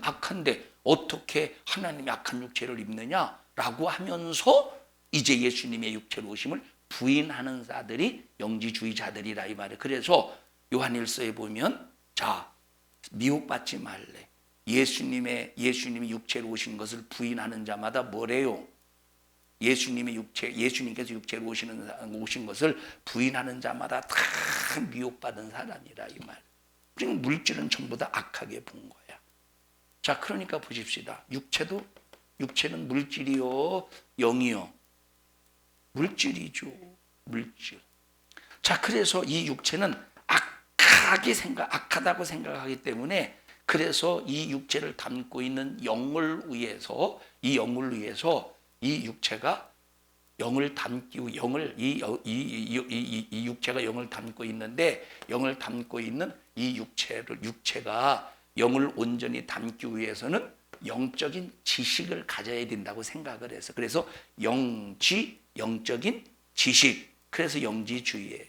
악한데 어떻게 하나님이 악한 육체를 입느냐라고 하면서 이제 예수님의 육체로 오심을 부인하는 자들이 영지주의자들이라 이 말이에요. 그래서 요한일서에 보면 자, 미혹받지 말래. 예수님이 육체로 오신 것을 부인하는 자마다 뭐래요? 예수님께서 육체로 오신 것을 부인하는 자마다 다 미혹받은 사람이라 이 말. 그러니까 물질은 전부 다 악하게 본 거야. 자, 그러니까 보십시다. 육체는 물질이요, 영이요. 물질이죠. 물질. 자, 그래서 이 육체는 악하다고 생각하기 때문에 그래서 이 육체를 담고 있는 영을 위해서 이 육체가 영을 담고 이 육체가 영을 담고 있는데 영을 담고 있는 이 육체가 영을 온전히 담기 위해서는 영적인 지식을 가져야 된다고 생각을 해서 그래서 영적인 지식, 그래서 영지주의예요.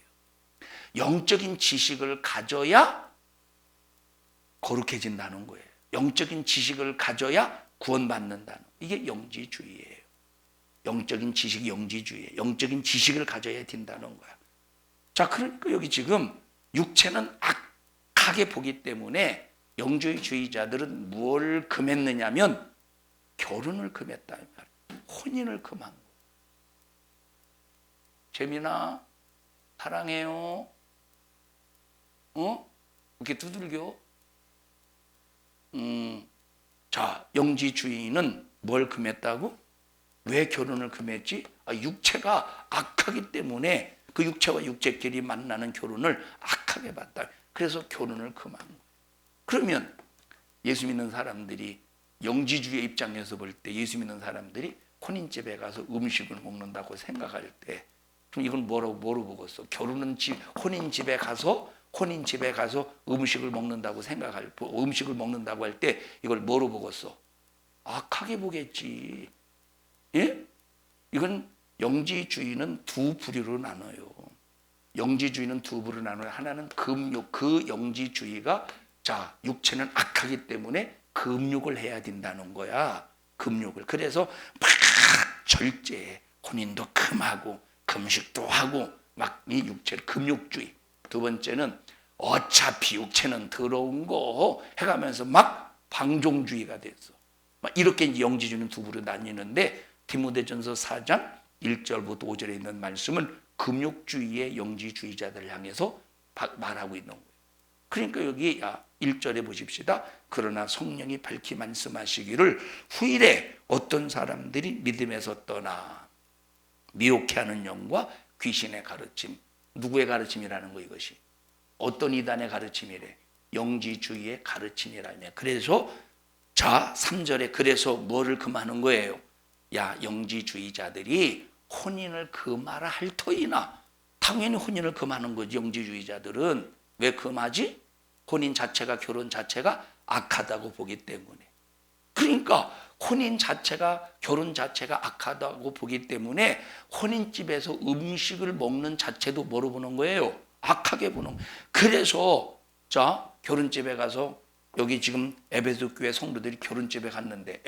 영적인 지식을 가져야 거룩해진다는 거예요. 영적인 지식을 가져야 구원받는다는, 이게 영지주의예요. 영적인 지식이 영지주의예요. 영적인 지식을 가져야 된다는 거야. 자, 그러니까 여기 지금 육체는 악하게 보기 때문에 영지주의자들은 뭘 금했느냐면 결혼을 금했다. 혼인을 금한 거예요. 재민아, 사랑해요. 이렇게 두들겨. 자, 영지주의는 뭘 금했다고? 왜 결혼을 금했지? 육체가 악하기 때문에 그 육체와 육체끼리 만나는 결혼을 악하게 봤다. 그래서 결혼을 금한 거예요. 그러면 예수 믿는 사람들이 영지주의 입장에서 볼 때 예수 믿는 사람들이 혼인집에 가서 음식을 먹는다고 생각할 때 그럼 이건 뭐로 보겠어? 결혼은 혼인집에 가서 음식을 먹는다고 할 때 이걸 뭐로 보겠어? 악하게 보겠지. 예? 이건 영지주의는 두 부류로 나눠요. 하나는 금욕, 그 영지주의가 자, 육체는 악하기 때문에 금욕을 해야 된다는 거야. 금욕을. 그래서 막 절제해. 혼인도 금하고 금식도 하고 막 이 육체를 금욕주의. 두 번째는 어차피 육체는 더러운 거 해가면서 막 방종주의가 됐어. 막 이렇게 이제 영지주의는 두 부로 나뉘는데 디모데전서 4장 1절부터 5절에 있는 말씀은 금욕주의의 영지주의자들을 향해서 말하고 있는 거예요. 그러니까 여기 1절에 보십시다. 그러나 성령이 밝히 말씀하시기를 후일에 어떤 사람들이 믿음에서 떠나 미혹해하는 영과 귀신의 가르침. 누구의 가르침이라는 거 이것이? 어떤 이단의 가르침이래? 영지주의의 가르침이라며. 그래서 3절에 그래서 뭐를 금하는 거예요? 야, 영지주의자들이 혼인을 금하라 할 터이나. 당연히 혼인을 금하는 거지. 영지주의자들은 왜 금하지? 혼인 자체가, 결혼 자체가 악하다고 보기 때문에. 그러니까 혼인 자체가, 결혼 자체가 악하다고 보기 때문에 혼인집에서 음식을 먹는 자체도 뭐로 보는 거예요? 악하게 보는 거예요. 그래서 결혼집에 가서, 여기 지금 에베소 교회 성도들이 결혼집에 갔는데,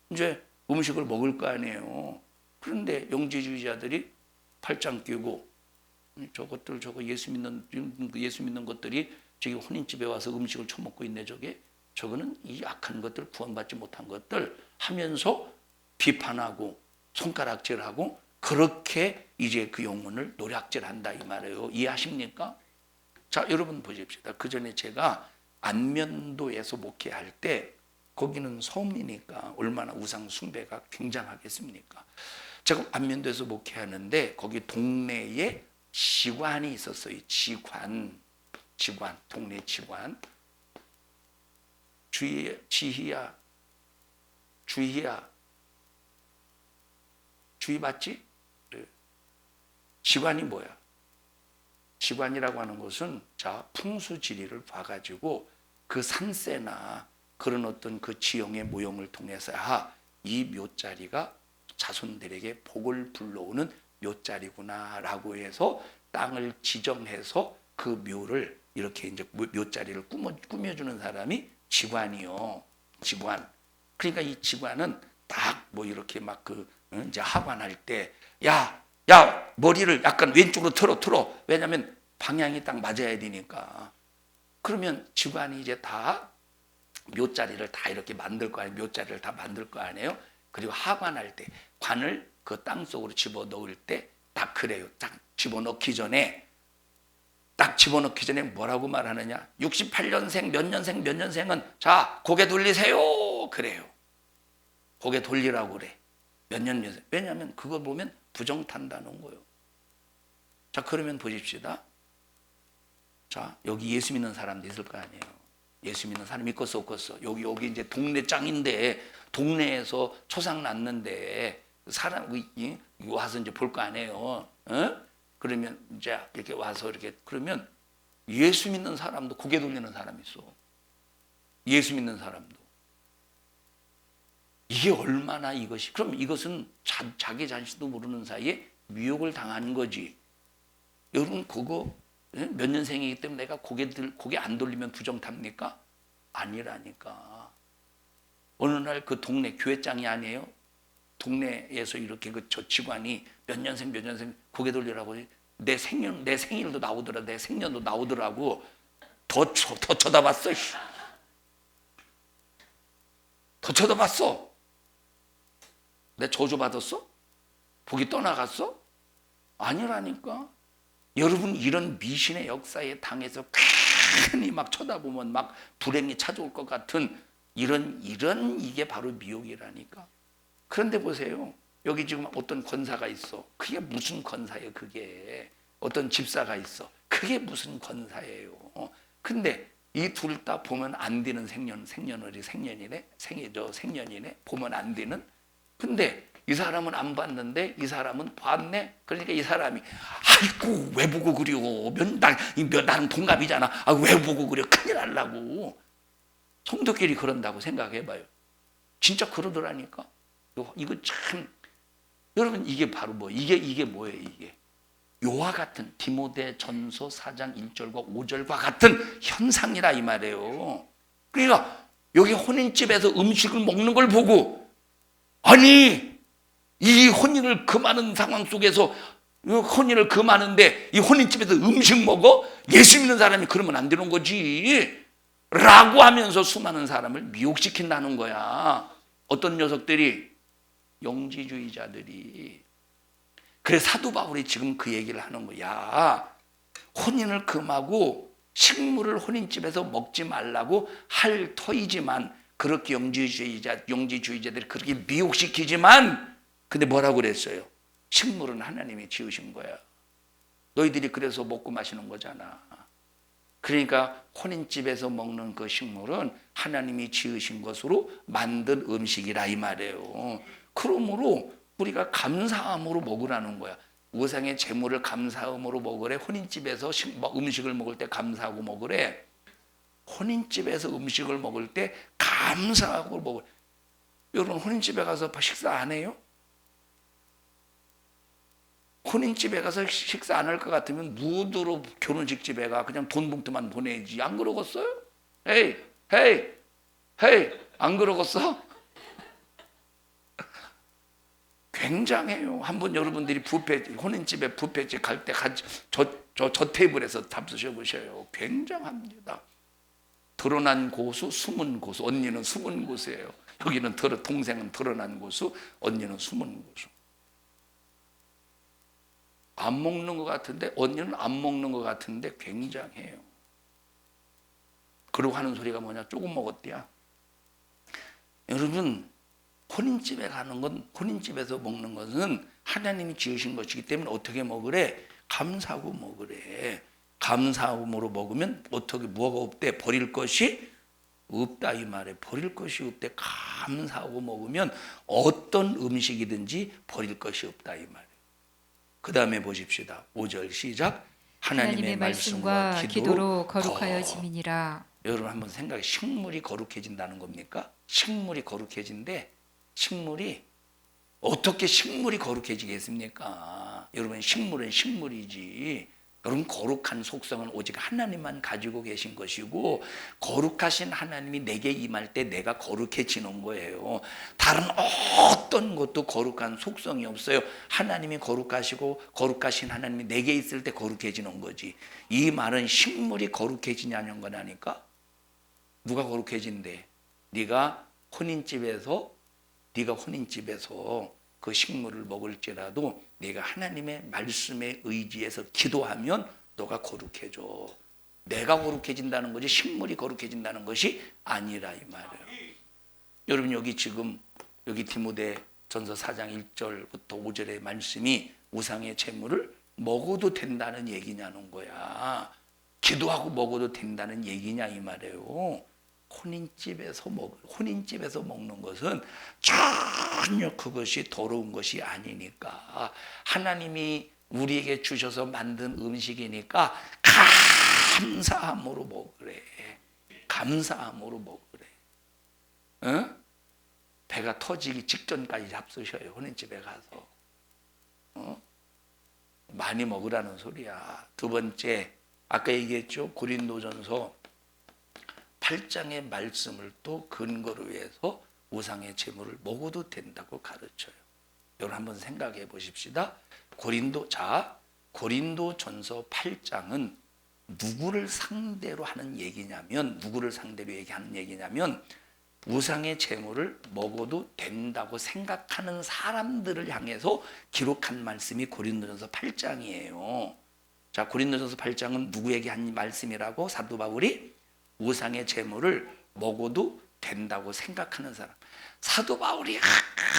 이제 음식을 먹을 거 아니에요. 그런데 영지주의자들이 팔짱 끼고 저것들 저거 예수 믿는 것들이 저기 혼인집에 와서 음식을 처먹고 있네. 저거는 이 악한 것들, 구원받지 못한 것들 하면서 비판하고 손가락질하고 그렇게 이제 그 영혼을 노략질한다 이 말이에요. 이해하십니까? 자, 여러분 보십시다. 그 전에 제가 안면도에서 목회할 때, 거기는 섬이니까 얼마나 우상 숭배가 굉장하겠습니까? 제가 안면도에서 목회하는데 거기 동네에 지관이 있었어요. 지관, 동네 지관. 지희야, 주희 맞지? 지관이 뭐야? 지관이라고 하는 것은 풍수지리를 봐가지고 그 산세나 그런 어떤 그 지형의 모형을 통해서 이 묘자리가 자손들에게 복을 불러오는 묘자리구나라고 해서 땅을 지정해서 그 묘를 이렇게 이제 묘자리를 꾸며주는 사람이 지관이요. 지관. 그러니까 이 지관은 딱 뭐 이렇게 막 이제 하관할 때 야, 머리를 약간 왼쪽으로 틀어. 왜냐면 방향이 딱 맞아야 되니까. 그러면 지관이 이제 다 묘자리를 다 이렇게 만들 거 아니에요. 묘자리를 다 만들 거 아니에요. 그리고 하관할 때 관을 그 땅 속으로 집어넣을 때 딱 그래요. 딱 집어넣기 전에 뭐라고 말하느냐? 68년생 몇 년생은 자, 고개 돌리세요. 그래요. 고개 돌리라고 그래. 몇 년생. 왜냐하면 그거 보면 부정탄다는 거예요. 자, 그러면 보십시다. 자, 여기 예수 믿는 사람도 있을 거 아니에요. 예수 믿는 사람 있겠어 없겠어? 여기 이제 동네 짱인데, 동네에서 초상 났는데 사람 와서 이제 볼 거 아니에요. 그러면 이제 이렇게 와서 이렇게 그러면 예수 믿는 사람도 고개 돌리는 사람이 있어. 예수 믿는 사람도. 이게 얼마나 이것이, 그럼 이것은 자기 자신도 모르는 사이에 미혹을 당하는 거지. 여러분 그거 몇 년생이기 때문에 내가 고개 안 돌리면 부정탑니까? 아니라니까. 어느 날 그 동네 교회장이 아니에요. 동네에서 이렇게 저 직관이 몇 년생 고개 돌리라고 내 생일도 나오더라. 내 생년도 나오더라고. 더 쳐다봤어. 더 쳐다봤어. 내 저주 받았어? 복이 떠나갔어? 아니라니까. 여러분 이런 미신의 역사에 당해서 괜히 막 쳐다보면 막 불행이 찾아올 것 같은 이런 이게 바로 미혹이라니까. 그런데 보세요. 여기 지금 어떤 권사가 있어. 그게 무슨 권사예요? 그게 어떤 집사가 있어. 그게 무슨 권사예요? 근데 이 둘 다 보면 안 되는 생년이네. 보면 안 되는. 근데 이 사람은 안 봤는데 이 사람은 봤네. 그러니까 이 사람이 아이고 왜 보고 그려? 나는 동갑이잖아. 왜 보고 그려? 큰일 날라고. 성도끼리 그런다고 생각해봐요. 진짜 그러더라니까. 이거 참, 여러분 이게 바로 이게 뭐예요? 이게 요와 같은 디모데 전서 4장 1절과 5절과 같은 현상이라 이 말이에요. 그러니까 여기 혼인집에서 음식을 먹는 걸 보고, 아니 이 혼인을 금하는 상황 속에서 혼인을 금하는데 이 혼인집에서 음식 먹어? 예수 믿는 사람이 그러면 안 되는 거지 라고 하면서 수많은 사람을 미혹시킨다는 거야. 어떤 녀석들이? 영지주의자들이. 그래서 사도 바울이 지금 그 얘기를 하는 거야. 혼인을 금하고 식물을 혼인집에서 먹지 말라고 할 터이지만, 그렇게 영지주의자들이 그렇게 미혹시키지만, 근데 뭐라고 그랬어요? 식물은 하나님이 지으신 거야. 너희들이 그래서 먹고 마시는 거잖아. 그러니까 혼인집에서 먹는 그 식물은 하나님이 지으신 것으로 만든 음식이라 이 말이에요. 그러므로 우리가 감사함으로 먹으라는 거야. 우상의 제물을 감사함으로 먹으래. 혼인집에서 음식을 먹을 때 감사하고 먹으래. 혼인집에서 음식을 먹을 때 감사하고 먹으래. 여러분, 혼인집에 가서 식사 안 해요? 혼인집에 가서 식사 안 할 것 같으면 무드로 결혼식 집에 가. 그냥 돈 봉투만 보내야지. 안 그러겠어요? 헤이, 헤이, 헤이, 안 그러겠어? 굉장해요. 한번 여러분들이 혼인집에 뷔페집 갈 때 저 테이블에서 잡수셔 보셔요. 굉장합니다. 드러난 고수, 숨은 고수. 언니는 숨은 고수예요. 여기는 동생은 드러난 고수, 언니는 숨은 고수. 안 먹는 것 같은데, 언니는 안 먹는 것 같은데 굉장해요. 그러고 하는 소리가 뭐냐? 조금 먹었대야. 여러분, 혼인집에 가는 건, 혼인집에서 먹는 것은 하나님이 지으신 것이기 때문에 어떻게 먹으래? 감사하고 먹으래. 감사함으로 먹으면 어떻게, 뭐가 없대? 버릴 것이 없다 이 말에. 버릴 것이 없대. 감사하고 먹으면 어떤 음식이든지 버릴 것이 없다 이 말에. 그 다음에 보십시다. 5절 시작. 하나님의 말씀과 기도로 거룩하여 지민이라. 여러분 한번 생각해. 식물이 거룩해진다는 겁니까? 식물이 거룩해진대. 식물이 어떻게 식물이 거룩해지겠습니까? 여러분, 식물은 식물이지. 여러분, 거룩한 속성은 오직 하나님만 가지고 계신 것이고, 거룩하신 하나님이 내게 임할 때 내가 거룩해지는 거예요. 다른 어떤 것도 거룩한 속성이 없어요. 하나님이 거룩하시고 거룩하신 하나님이 내게 있을 때 거룩해지는 거지. 이 말은 식물이 거룩해지냐는 거라니까. 누가 거룩해진대? 네가 혼인집에서 그 식물을 먹을지라도 네가 하나님의 말씀에 의지해서 기도하면 너가 거룩해져. 내가 거룩해진다는 거지 식물이 거룩해진다는 것이 아니라 이 말이에요. 여러분, 여기 디모데전서 4장 1절부터 5절의 말씀이 우상의 제물을 먹어도 된다는 얘기냐는 거야. 기도하고 먹어도 된다는 얘기냐 이 말이에요. 혼인집에서 먹는 것은 전혀 그것이 더러운 것이 아니니까, 하나님이 우리에게 주셔서 만든 음식이니까 감사함으로 먹으래. 감사함으로 먹으래. 응? 배가 터지기 직전까지 잡수셔요. 혼인집에 가서. 많이 먹으라는 소리야. 두 번째, 아까 얘기했죠. 고린도전서 8장의 말씀을 또 근거로 해서 우상의 제물을 먹어도 된다고 가르쳐요. 여러분 한번 생각해 보십시다. 고린도전서 8장은 누구를 상대로 하는 얘기냐면, 우상의 제물을 먹어도 된다고 생각하는 사람들을 향해서 기록한 말씀이 고린도전서 8장이에요. 자, 고린도전서 8장은 누구에게 한 말씀이라고? 사도 바울이 우상의 제물을 먹어도 된다고 생각하는 사람. 사도 바울이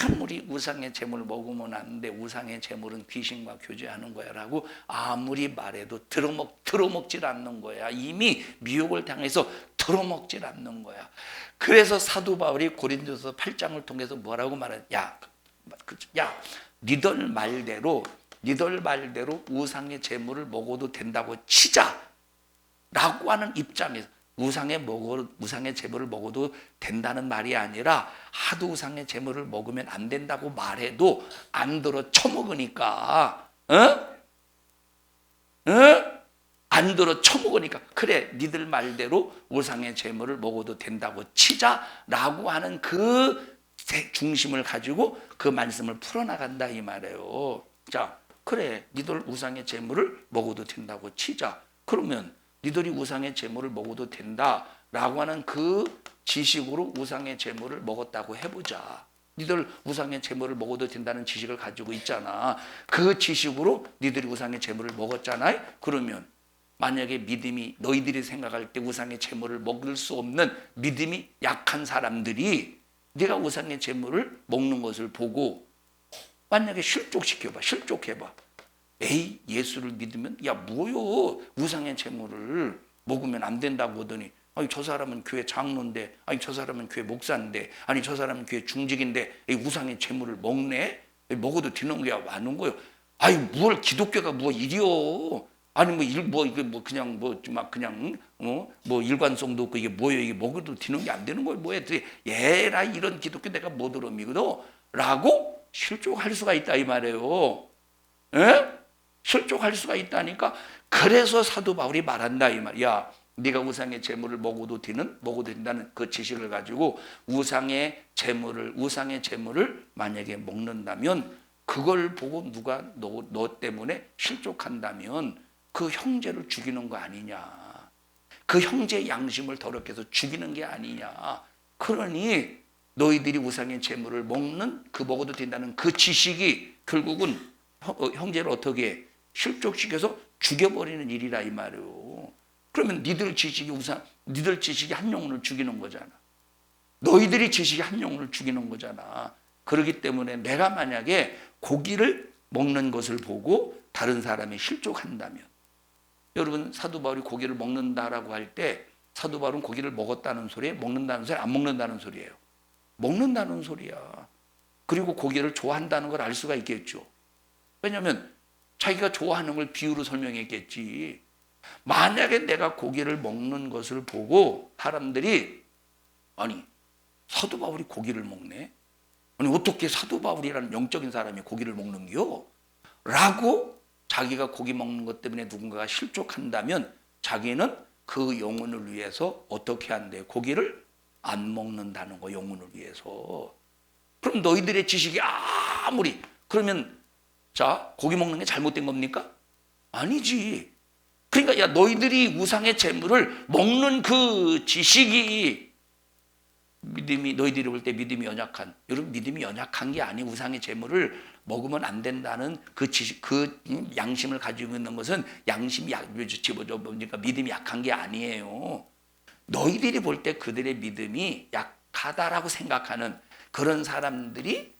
아무리 우상의 제물을 먹으면 안 돼, 우상의 제물은 귀신과 교제하는 거야 라고 아무리 말해도 들어먹질 않는 거야. 이미 미혹을 당해서 들어먹질 않는 거야. 그래서 사도 바울이 고린도서 8장을 통해서 뭐라고 말하냐? 야, 니들 말대로 우상의 제물을 먹어도 된다고 치자 라고 하는 입장에서, 우상의 제물을 먹어도 된다는 말이 아니라, 하도 우상의 제물을 먹으면 안 된다고 말해도 안 들어 처먹으니까, 안 들어 처먹으니까, 그래, 니들 말대로 우상의 제물을 먹어도 된다고 치자라고 하는 그 중심을 가지고 그 말씀을 풀어나간다 이 말이에요. 자, 그래, 니들 우상의 제물을 먹어도 된다고 치자. 그러면 니들이 우상의 제물을 먹어도 된다라고 하는 그 지식으로 우상의 제물을 먹었다고 해보자. 니들 우상의 제물을 먹어도 된다는 지식을 가지고 있잖아. 그 지식으로 니들이 우상의 제물을 먹었잖아. 그러면 만약에 믿음이 너희들이 생각할 때 우상의 제물을 먹을 수 없는 믿음이 약한 사람들이 네가 우상의 제물을 먹는 것을 보고 만약에 실족해봐. 에이, 예수를 믿으면 야 뭐요, 우상의 제물을 먹으면 안 된다고 하더니, 아니 저 사람은 교회 장로인데, 아니 저 사람은 교회 목사인데, 아니 저 사람은 교회 중직인데 이 우상의 제물을 먹네? 먹어도 되는 거야, 마는 거요? 아니 뭘 기독교가 뭐 이리요? 아니 이게 그냥 막 그냥 뭐 일관성도 없고 이게 뭐예요? 이게 먹어도 되는 게 안 되는 거예요? 뭐야? 얘라 이런 기독교 내가 못 들어 믿어? 라고 실족할 수가 있다 이 말이에요. 에? 실족할 수가 있다니까. 그래서 사도 바울이 말한다 이 말이야. 네가 우상의 제물을 먹어도 된다는 그 지식을 가지고 우상의 제물을 만약에 먹는다면 그걸 보고 누가 너 때문에 실족한다면 그 형제를 죽이는 거 아니냐. 그 형제의 양심을 더럽게 해서 죽이는 게 아니냐. 그러니 너희들이 우상의 제물을 먹어도 된다는 그 지식이 결국은 형제를 어떻게 실족시켜서 죽여버리는 일이라 이 말이에요. 그러면 니들 지식이 한 영혼을 죽이는 거잖아. 너희들이 지식이 한 영혼을 죽이는 거잖아. 그렇기 때문에 내가 만약에 고기를 먹는 것을 보고 다른 사람이 실족한다면, 여러분 사도 바울이 고기를 먹는다라고 할 때 사도 바울은 고기를 먹었다는 소리예요? 먹는다는 소리? 안 먹는다는 소리예요? 먹는다는 소리야. 그리고 고기를 좋아한다는 걸 알 수가 있겠죠. 왜냐하면 자기가 좋아하는 걸 비유로 설명했겠지. 만약에 내가 고기를 먹는 것을 보고 사람들이, 아니 사도 바울이 고기를 먹네? 아니 어떻게 사도 바울이라는 영적인 사람이 고기를 먹는겨? 라고 자기가 고기 먹는 것 때문에 누군가가 실족한다면 자기는 그 영혼을 위해서 어떻게 한대요? 고기를 안 먹는다는 거, 영혼을 위해서. 그럼 너희들의 지식이 아무리 그러면 자, 고기 먹는 게 잘못된 겁니까? 아니지. 그러니까 야 너희들이 우상의 제물을 먹는 그 지식이 너희들이 볼 때 믿음이 연약한, 여러분 믿음이 연약한 게 아니고 우상의 제물을 먹으면 안 된다는 그 지식, 그 양심을 가지고 있는 것은 양심이 보니까 믿음이 약한 게 아니에요. 너희들이 볼 때 그들의 믿음이 약하다라고 생각하는 그런 사람들이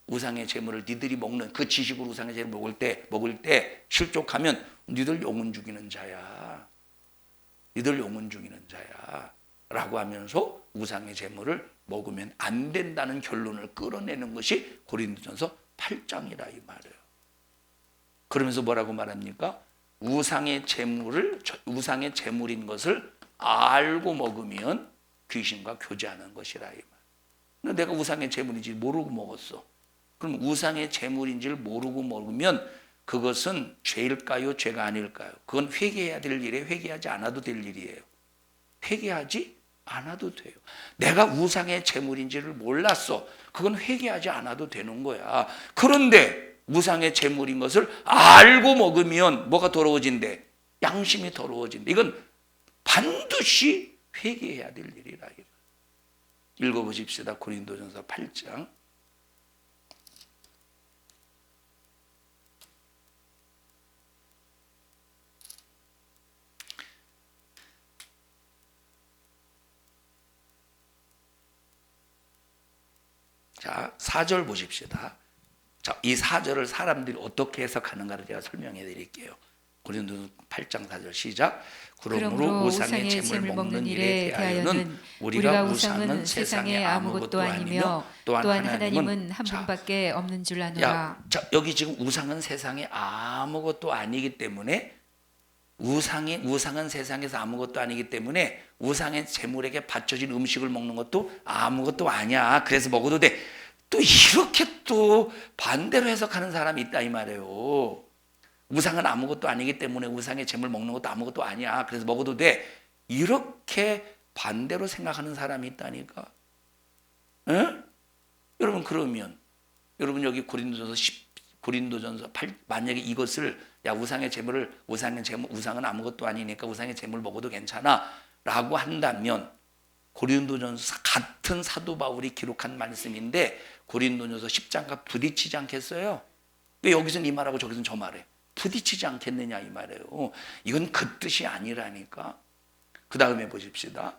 우상의 제물을 니들이 먹는 그 지식으로 우상의 제물을 먹을 때 실족하면 니들 영혼 죽이는 자야. 니들 영혼 죽이는 자야. 라고 하면서 우상의 제물을 먹으면 안 된다는 결론을 끌어내는 것이 고린도전서 8장이라 이 말이에요. 그러면서 뭐라고 말합니까? 우상의 제물인 것을 알고 먹으면 귀신과 교제하는 것이라 이 말. 내가 우상의 제물인지 모르고 먹었어. 그럼 우상의 제물인지를 모르고 먹으면 그것은 죄일까요? 죄가 아닐까요? 그건 회개해야 될 일이에요? 회개하지 않아도 될 일이에요? 회개하지 않아도 돼요. 내가 우상의 제물인지를 몰랐어. 그건 회개하지 않아도 되는 거야. 그런데 우상의 제물인 것을 알고 먹으면 뭐가 더러워진대? 양심이 더러워진대. 이건 반드시 회개해야 될 일이라. 읽어보십시다. 고린도전서 8장. 자, 4절 보십시다. 자, 이 4절을 사람들이 어떻게 해석하는가를 제가 설명해 드릴게요. 고린도서 8장 4절 시작. 그러므로 우상의 제물 먹는 일에 대하여는 우리가 우상은 세상에 아무것도 아니며 또한 하나님은 한 분밖에 없는 줄 아노라. 자, 여기 지금 우상은 세상에 아무것도 아니기 때문에 우상은 세상에서 아무것도 아니기 때문에 우상의 제물에게 바쳐진 음식을 먹는 것도 아무것도 아니야. 그래서 먹어도 돼. 또 이렇게 또 반대로 해석하는 사람이 있다 이 말이에요. 우상은 아무것도 아니기 때문에 우상의 제물 먹는 것도 아무것도 아니야. 그래서 먹어도 돼. 이렇게 반대로 생각하는 사람이 있다니까. 응? 여러분 그러면 여러분 여기 고린도전서 8 만약에 이것을 야 우상은 아무것도 아니니까 우상의 제물 먹어도 괜찮아라고 한다면 고린도전서 같은 사도 바울이 기록한 말씀인데 고린도전서 10장과 부딪히지 않겠어요? 왜 여기서는 이 말하고 저기서는 저 말해? 부딪히지 않겠느냐 이 말이에요. 이건 그 뜻이 아니라니까. 그 다음에 보십시다.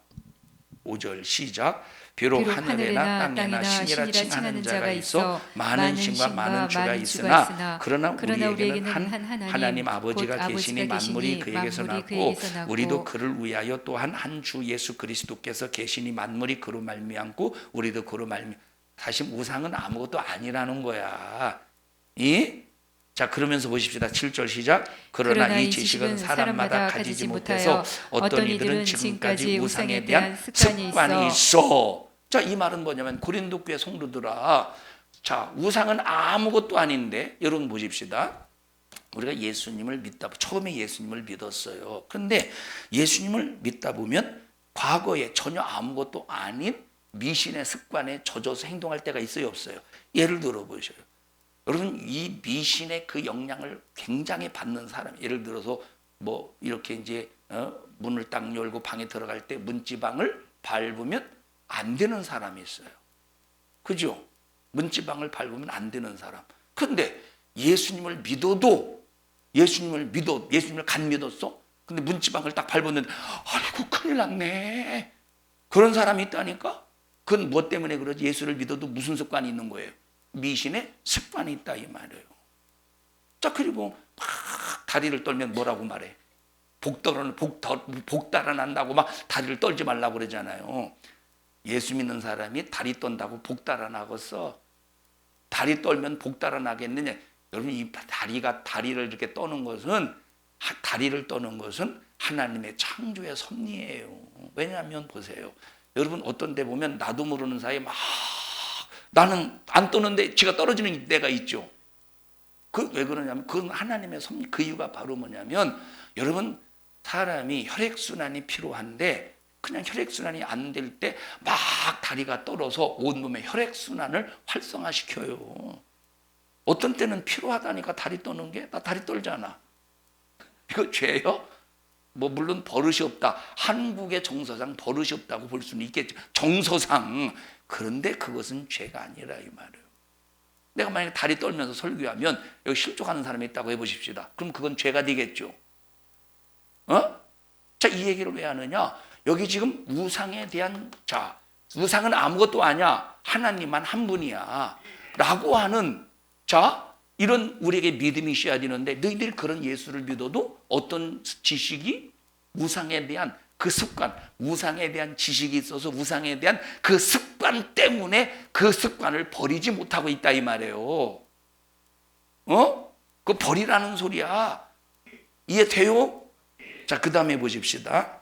5절 시작. 비록 하늘에나 땅에나 신이라 칭하는 자가 있어 많은 신과 많은 주가 있으나 그러나 우리에게는 한 하나님 아버지가 계시니 만물이 그에게서 났고 우리도 그를 위하여 또한 한 주 예수 그리스도께서 계시니 만물이 그로 말미암고 우리도 그로 사실 우상은 아무것도 아니라는 거야. 자, 그러면서 보십시다. 7절 시작. 그러나 이 지식은 사람마다 가지지 못해서 어떤 이들은 지금까지 우상에 대한 습관이 있어. 자, 이 말은 뭐냐면 고린도 교회 성도들아, 자, 우상은 아무것도 아닌데 여러분 보십시다. 우리가 예수님을 믿다 처음에 예수님을 믿었어요. 그런데 예수님을 믿다 보면 과거에 전혀 아무것도 아닌 미신의 습관에 젖어서 행동할 때가 있어요, 없어요? 예를 들어 보셔요. 여러분, 이 미신의 그 영향을 굉장히 받는 사람, 예를 들어서 뭐 이렇게 이제 문을 딱 열고 방에 들어갈 때 문지방을 밟으면 안 되는 사람이 있어요. 그죠? 문지방을 밟으면 안 되는 사람. 근데 예수님을 예수님을 간 믿었어? 근데 문지방을 딱 밟았는데 아이고 큰일 났네. 그런 사람이 있다니까? 그건 뭐 때문에 그러지? 예수를 믿어도 무슨 습관이 있는 거예요? 미신의 습관이 있다 이 말이에요. 자, 그리고 막 다리를 떨면 뭐라고 말해? 복 달아난다고 막 다리를 떨지 말라고 그러잖아요. 예수 믿는 사람이 다리 떤다고 복 달아나겠어? 다리 떨면 복 달아나겠느냐? 여러분, 이 다리를 이렇게 떠는 것은 하나님의 창조의 섭리예요. 왜냐하면 보세요. 여러분, 어떤 데 보면 나도 모르는 사이에 막 나는 안 떠는데 지가 떨어지는 데가 있죠. 그 왜 그러냐면 그건 하나님의 섭리. 그 이유가 바로 뭐냐면 여러분, 사람이 혈액순환이 필요한데 그냥 혈액순환이 안 될 때 막 다리가 떨어서 온몸의 혈액순환을 활성화시켜요. 어떤 때는 필요하다니까 다리 떠는 게. 나 다리 떨잖아. 이거 죄예요? 뭐 물론 버릇이 없다. 한국의 정서상 버릇이 없다고 볼 수는 있겠죠. 정서상. 그런데 그것은 죄가 아니라 이 말이에요. 내가 만약에 다리 떨면서 설교하면 여기 실족하는 사람이 있다고 해보십시다. 그럼 그건 죄가 되겠죠. 자, 이 얘기를 왜 하느냐? 여기 지금 우상에 대한, 자, 우상은 아무것도 아니야. 하나님만 한 분이야. 라고 하는, 자, 이런 우리에게 믿음이 있어야 되는데 너희들이 그런 예수를 믿어도 어떤 지식이 우상에 대한 그 습관, 우상에 대한 지식이 있어서 우상에 대한 그 습관 때문에 그 습관을 버리지 못하고 있다 이 말이에요. 그 버리라는 소리야. 이해돼요? 자, 그 다음에 보십시다.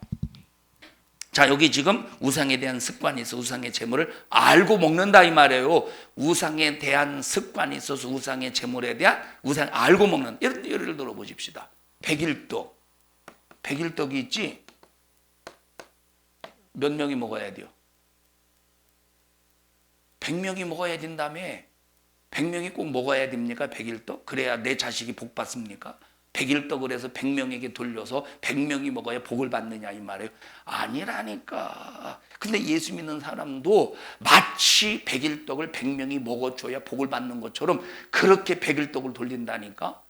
자, 여기 지금 우상에 대한 습관이 있어 우상의 재물을 알고 먹는다 이 말이에요. 우상에 대한 습관이 있어서 우상의 재물에 대한 우상 알고 먹는. 예를 들어 보십시다. 백일떡. 백일떡이 있지? 몇 명이 먹어야 돼요? 100명이 먹어야 된다며. 100명이 꼭 먹어야 됩니까? 백일떡? 그래야 내 자식이 복 받습니까? 백일떡을 해서 100명에게 돌려서 100명이 먹어야 복을 받느냐 이 말이에요. 아니라니까. 근데 예수 믿는 사람도 마치 백일떡을 100명이 먹어줘야 복을 받는 것처럼 그렇게 백일떡을 돌린다니까.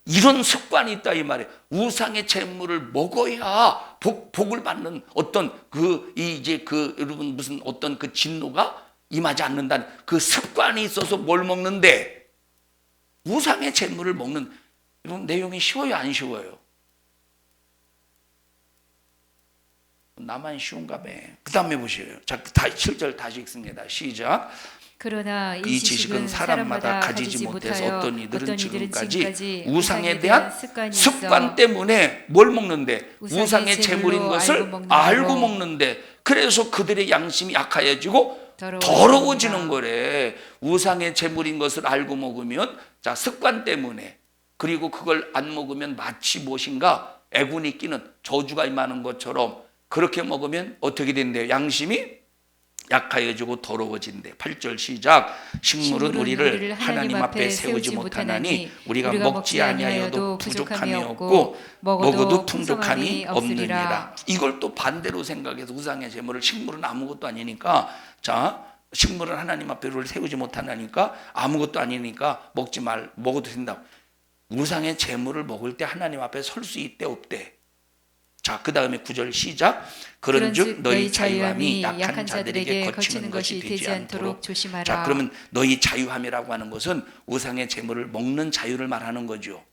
이런 습관이 있다 이 말이에요. 우상의 재물을 먹어야 복을 받는 어떤 여러분 무슨 어떤 그 진노가 임하지 않는다는 그 습관이 있어서 뭘 먹는데 우상의 재물을 먹는 이런 내용이 쉬워요, 안 쉬워요? 나만 쉬운가 봐. 그 다음에 보세요. 자, 7절 다시 읽습니다. 시작. 그러나 이 지식은 사람마다 가지지 못해서 어떤 이들은 지금까지 우상에 대한 습관 때문에 뭘 먹는데 우상의 재물인 것을 알고 먹는데 그래서 그들의 양심이 약하여지고 더러워지는 거래. 우상의 재물인 것을 알고 먹으면 자, 습관 때문에 그리고 그걸 안 먹으면 마치 무엇인가 애군이 끼는 저주가 임하는 것처럼 그렇게 먹으면 어떻게 된대요? 양심이 약하여지고 더러워진대. 8절 시작. 식물은 우리를 하나님 앞에 세우지 못하나니 우리가 먹지 아니하여도 부족함이 없고 먹어도 풍족함이 없느니라. 이걸 또 반대로 생각해서 우상의 제물을 식물은 아무것도 아니니까 자 식물은 하나님 앞에 우리를 세우지 못하나니까 아무것도 아니니까 먹어도 된다. 우상의 제물을 먹을 때 하나님 앞에 설 수 있대 없대? 자, 그 다음에 9절 시작. 그런즉 너희 자유함이 약한 자들에게 거치는 것이 되지 않도록 조심하라. 자, 그러면 너희 자유함이라고 하는 것은 우상의 제물을 먹는 자유를 말하는 거죠.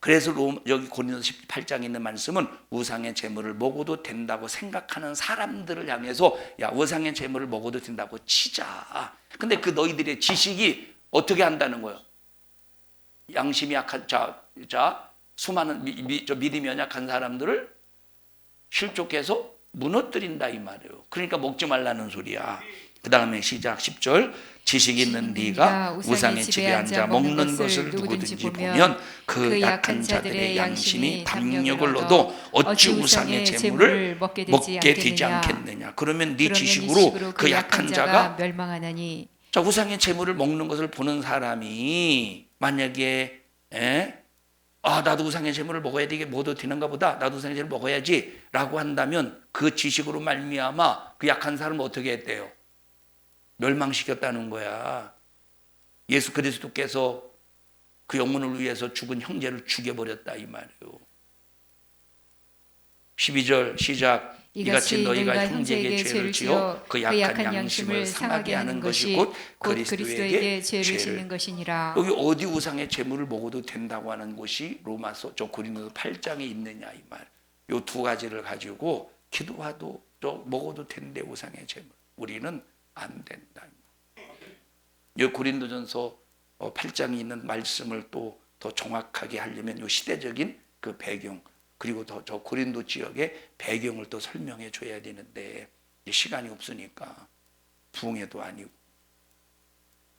그래서 여기 고린도서 18장에 있는 말씀은 우상의 제물을 먹어도 된다고 생각하는 사람들을 향해서 야, 우상의 제물을 먹어도 된다고 치자. 근데 그 너희들의 지식이 어떻게 한다는 거예요? 양심이 약한 수많은 믿음이 연약한 사람들을 실족해서 무너뜨린다 이 말이에요. 그러니까 먹지 말라는 소리야. 그 다음에 시작 10절. 지식 있는 네가 우상의 집에 앉아 먹는 것을 누구든지 보면 그 약한 자들의 양심이 담력을 얻어 어찌 우상의 제물을 먹게 되지 않겠느냐. 그러면 네 지식으로 그 약한 자가 멸망하나니. 자, 우상의 제물을 먹는 것을 보는 사람이 만약에 나도 우상의 제물을 먹어야 되게 뭐도 되는가 보다. 나도 우상의 제물을 먹어야지 라고 한다면 그 지식으로 말미암아 그 약한 사람은 어떻게 했대요? 멸망시켰다는 거야. 예수 그리스도께서 그 영혼을 위해서 죽은 형제를 죽여버렸다 이 말이에요. 12절 시작. 이같이 너희가 형제에게 죄를 지어 그 약한 양심을 상하게 하는 것이 곧 그리스도에게 죄를 짓는 것이니라. 여기 어디 우상의 제물을 먹어도 된다고 하는 곳이 로마서 고린도서 8장에 있느냐 이 말. 요 두 가지를 가지고 기도하도 먹어도 된대 우상의 제물. 우리는 안 된다. 이 고린도전서 8장에 있는 말씀을 또 더 정확하게 하려면 이 시대적인 그 배경 그리고 저 고린도 지역의 배경을 또 설명해 줘야 되는데 시간이 없으니까 부흥회도 아니고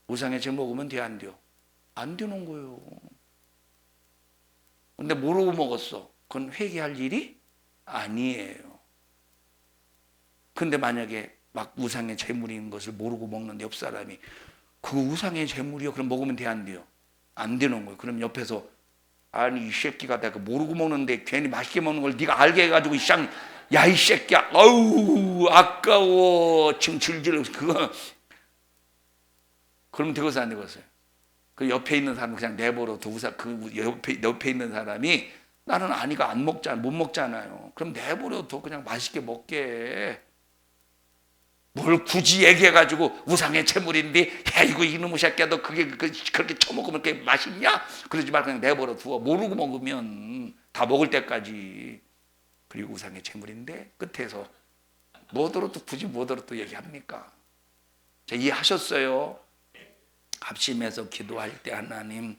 우상의 제물 먹으면 돼 안 돼요? 안 되는 거예요. 근데 모르고 먹었어. 그건 회개할 일이 아니에요. 근데 만약에 막 우상의 제물인 것을 모르고 먹는 옆 사람이 그 우상의 제물이요? 그럼 먹으면 돼 안 돼요? 안 되는 거예요. 그럼 옆에서 아니 이 새끼가 내가 모르고 먹는데 괜히 맛있게 먹는 걸 네가 알게 해가지고 야 이 새끼야 아우 아까워 지금 질질 그거 그러면 되겠어요 안 되겠어요? 그 옆에 있는 사람 그냥 내버려 두 그 옆에 있는 사람이 나는 아니가 안 먹잖아 못 먹잖아요. 그럼 내버려 둬 그냥 맛있게 먹게. 뭘 굳이 얘기해가지고 우상의 제물인데 야 이거 이놈의 새끼야 너 그게 그렇게 처먹으면 그게 맛있냐? 그러지 말고 그냥 내버려 두어. 모르고 먹으면 다 먹을 때까지. 그리고 우상의 제물인데 끝에서 뭐더러 또 굳이 뭐더러 또 얘기합니까? 자, 이해하셨어요? 합심해서 기도할 때 하나님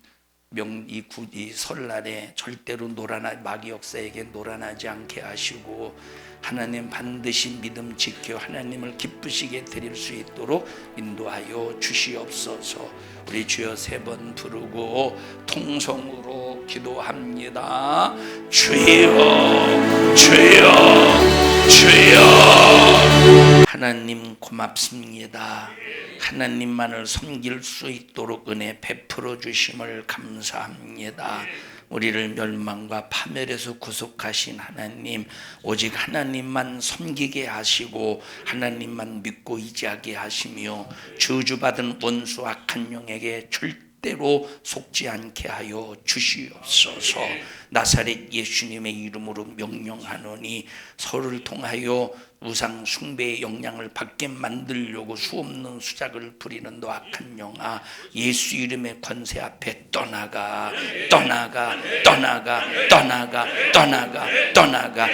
이 설날에 절대로 마귀 역사에게 놀아나지 않게 하시고 하나님 반드시 믿음 지켜 하나님을 기쁘시게 드릴 수 있도록 인도하여 주시옵소서. 우리 주여 3번 부르고 통성으로 기도합니다. 주여 주여 주여. 하나님 고맙습니다. 하나님만을 섬길 수 있도록 은혜 베풀어 주심을 감사합니다. 우리를 멸망과 파멸에서 구속하신 하나님, 오직 하나님만 섬기게 하시고 하나님만 믿고 의지하게 하시며 저주받은 원수 악한 영에게 절대로 속지 않게 하여 주시옵소서. 나사렛 예수님의 이름으로 명령하노니 서로를 통하여 우상 숭배의 영향을 받게 만들려고 수없는 수작을 부리는 너 악한 영아, 예수 이름의 권세 앞에 떠나가 떠나가 떠나가 떠나가 떠나가 떠나가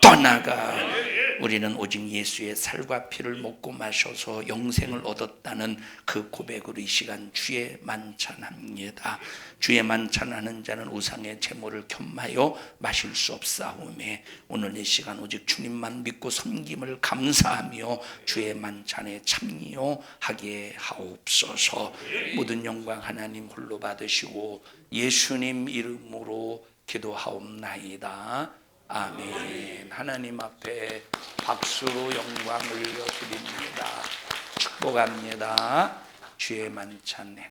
떠나가. 우리는 오직 예수의 살과 피를 먹고 마셔서 영생을 얻었다는 그 고백으로 이 시간 주의 만찬합니다. 주의 만찬하는 자는 우상의 제물을 겸하여 마실 수 없사오매 오늘 이 시간 오직 주님만 믿고 섬김을 감사하며 주의 만찬에 참여하게 하옵소서. 모든 영광 하나님 홀로 받으시고 예수님 이름으로 기도하옵나이다. 아멘. 하나님 앞에 박수로 영광을 올려드립니다. 축복합니다. 주의 만찬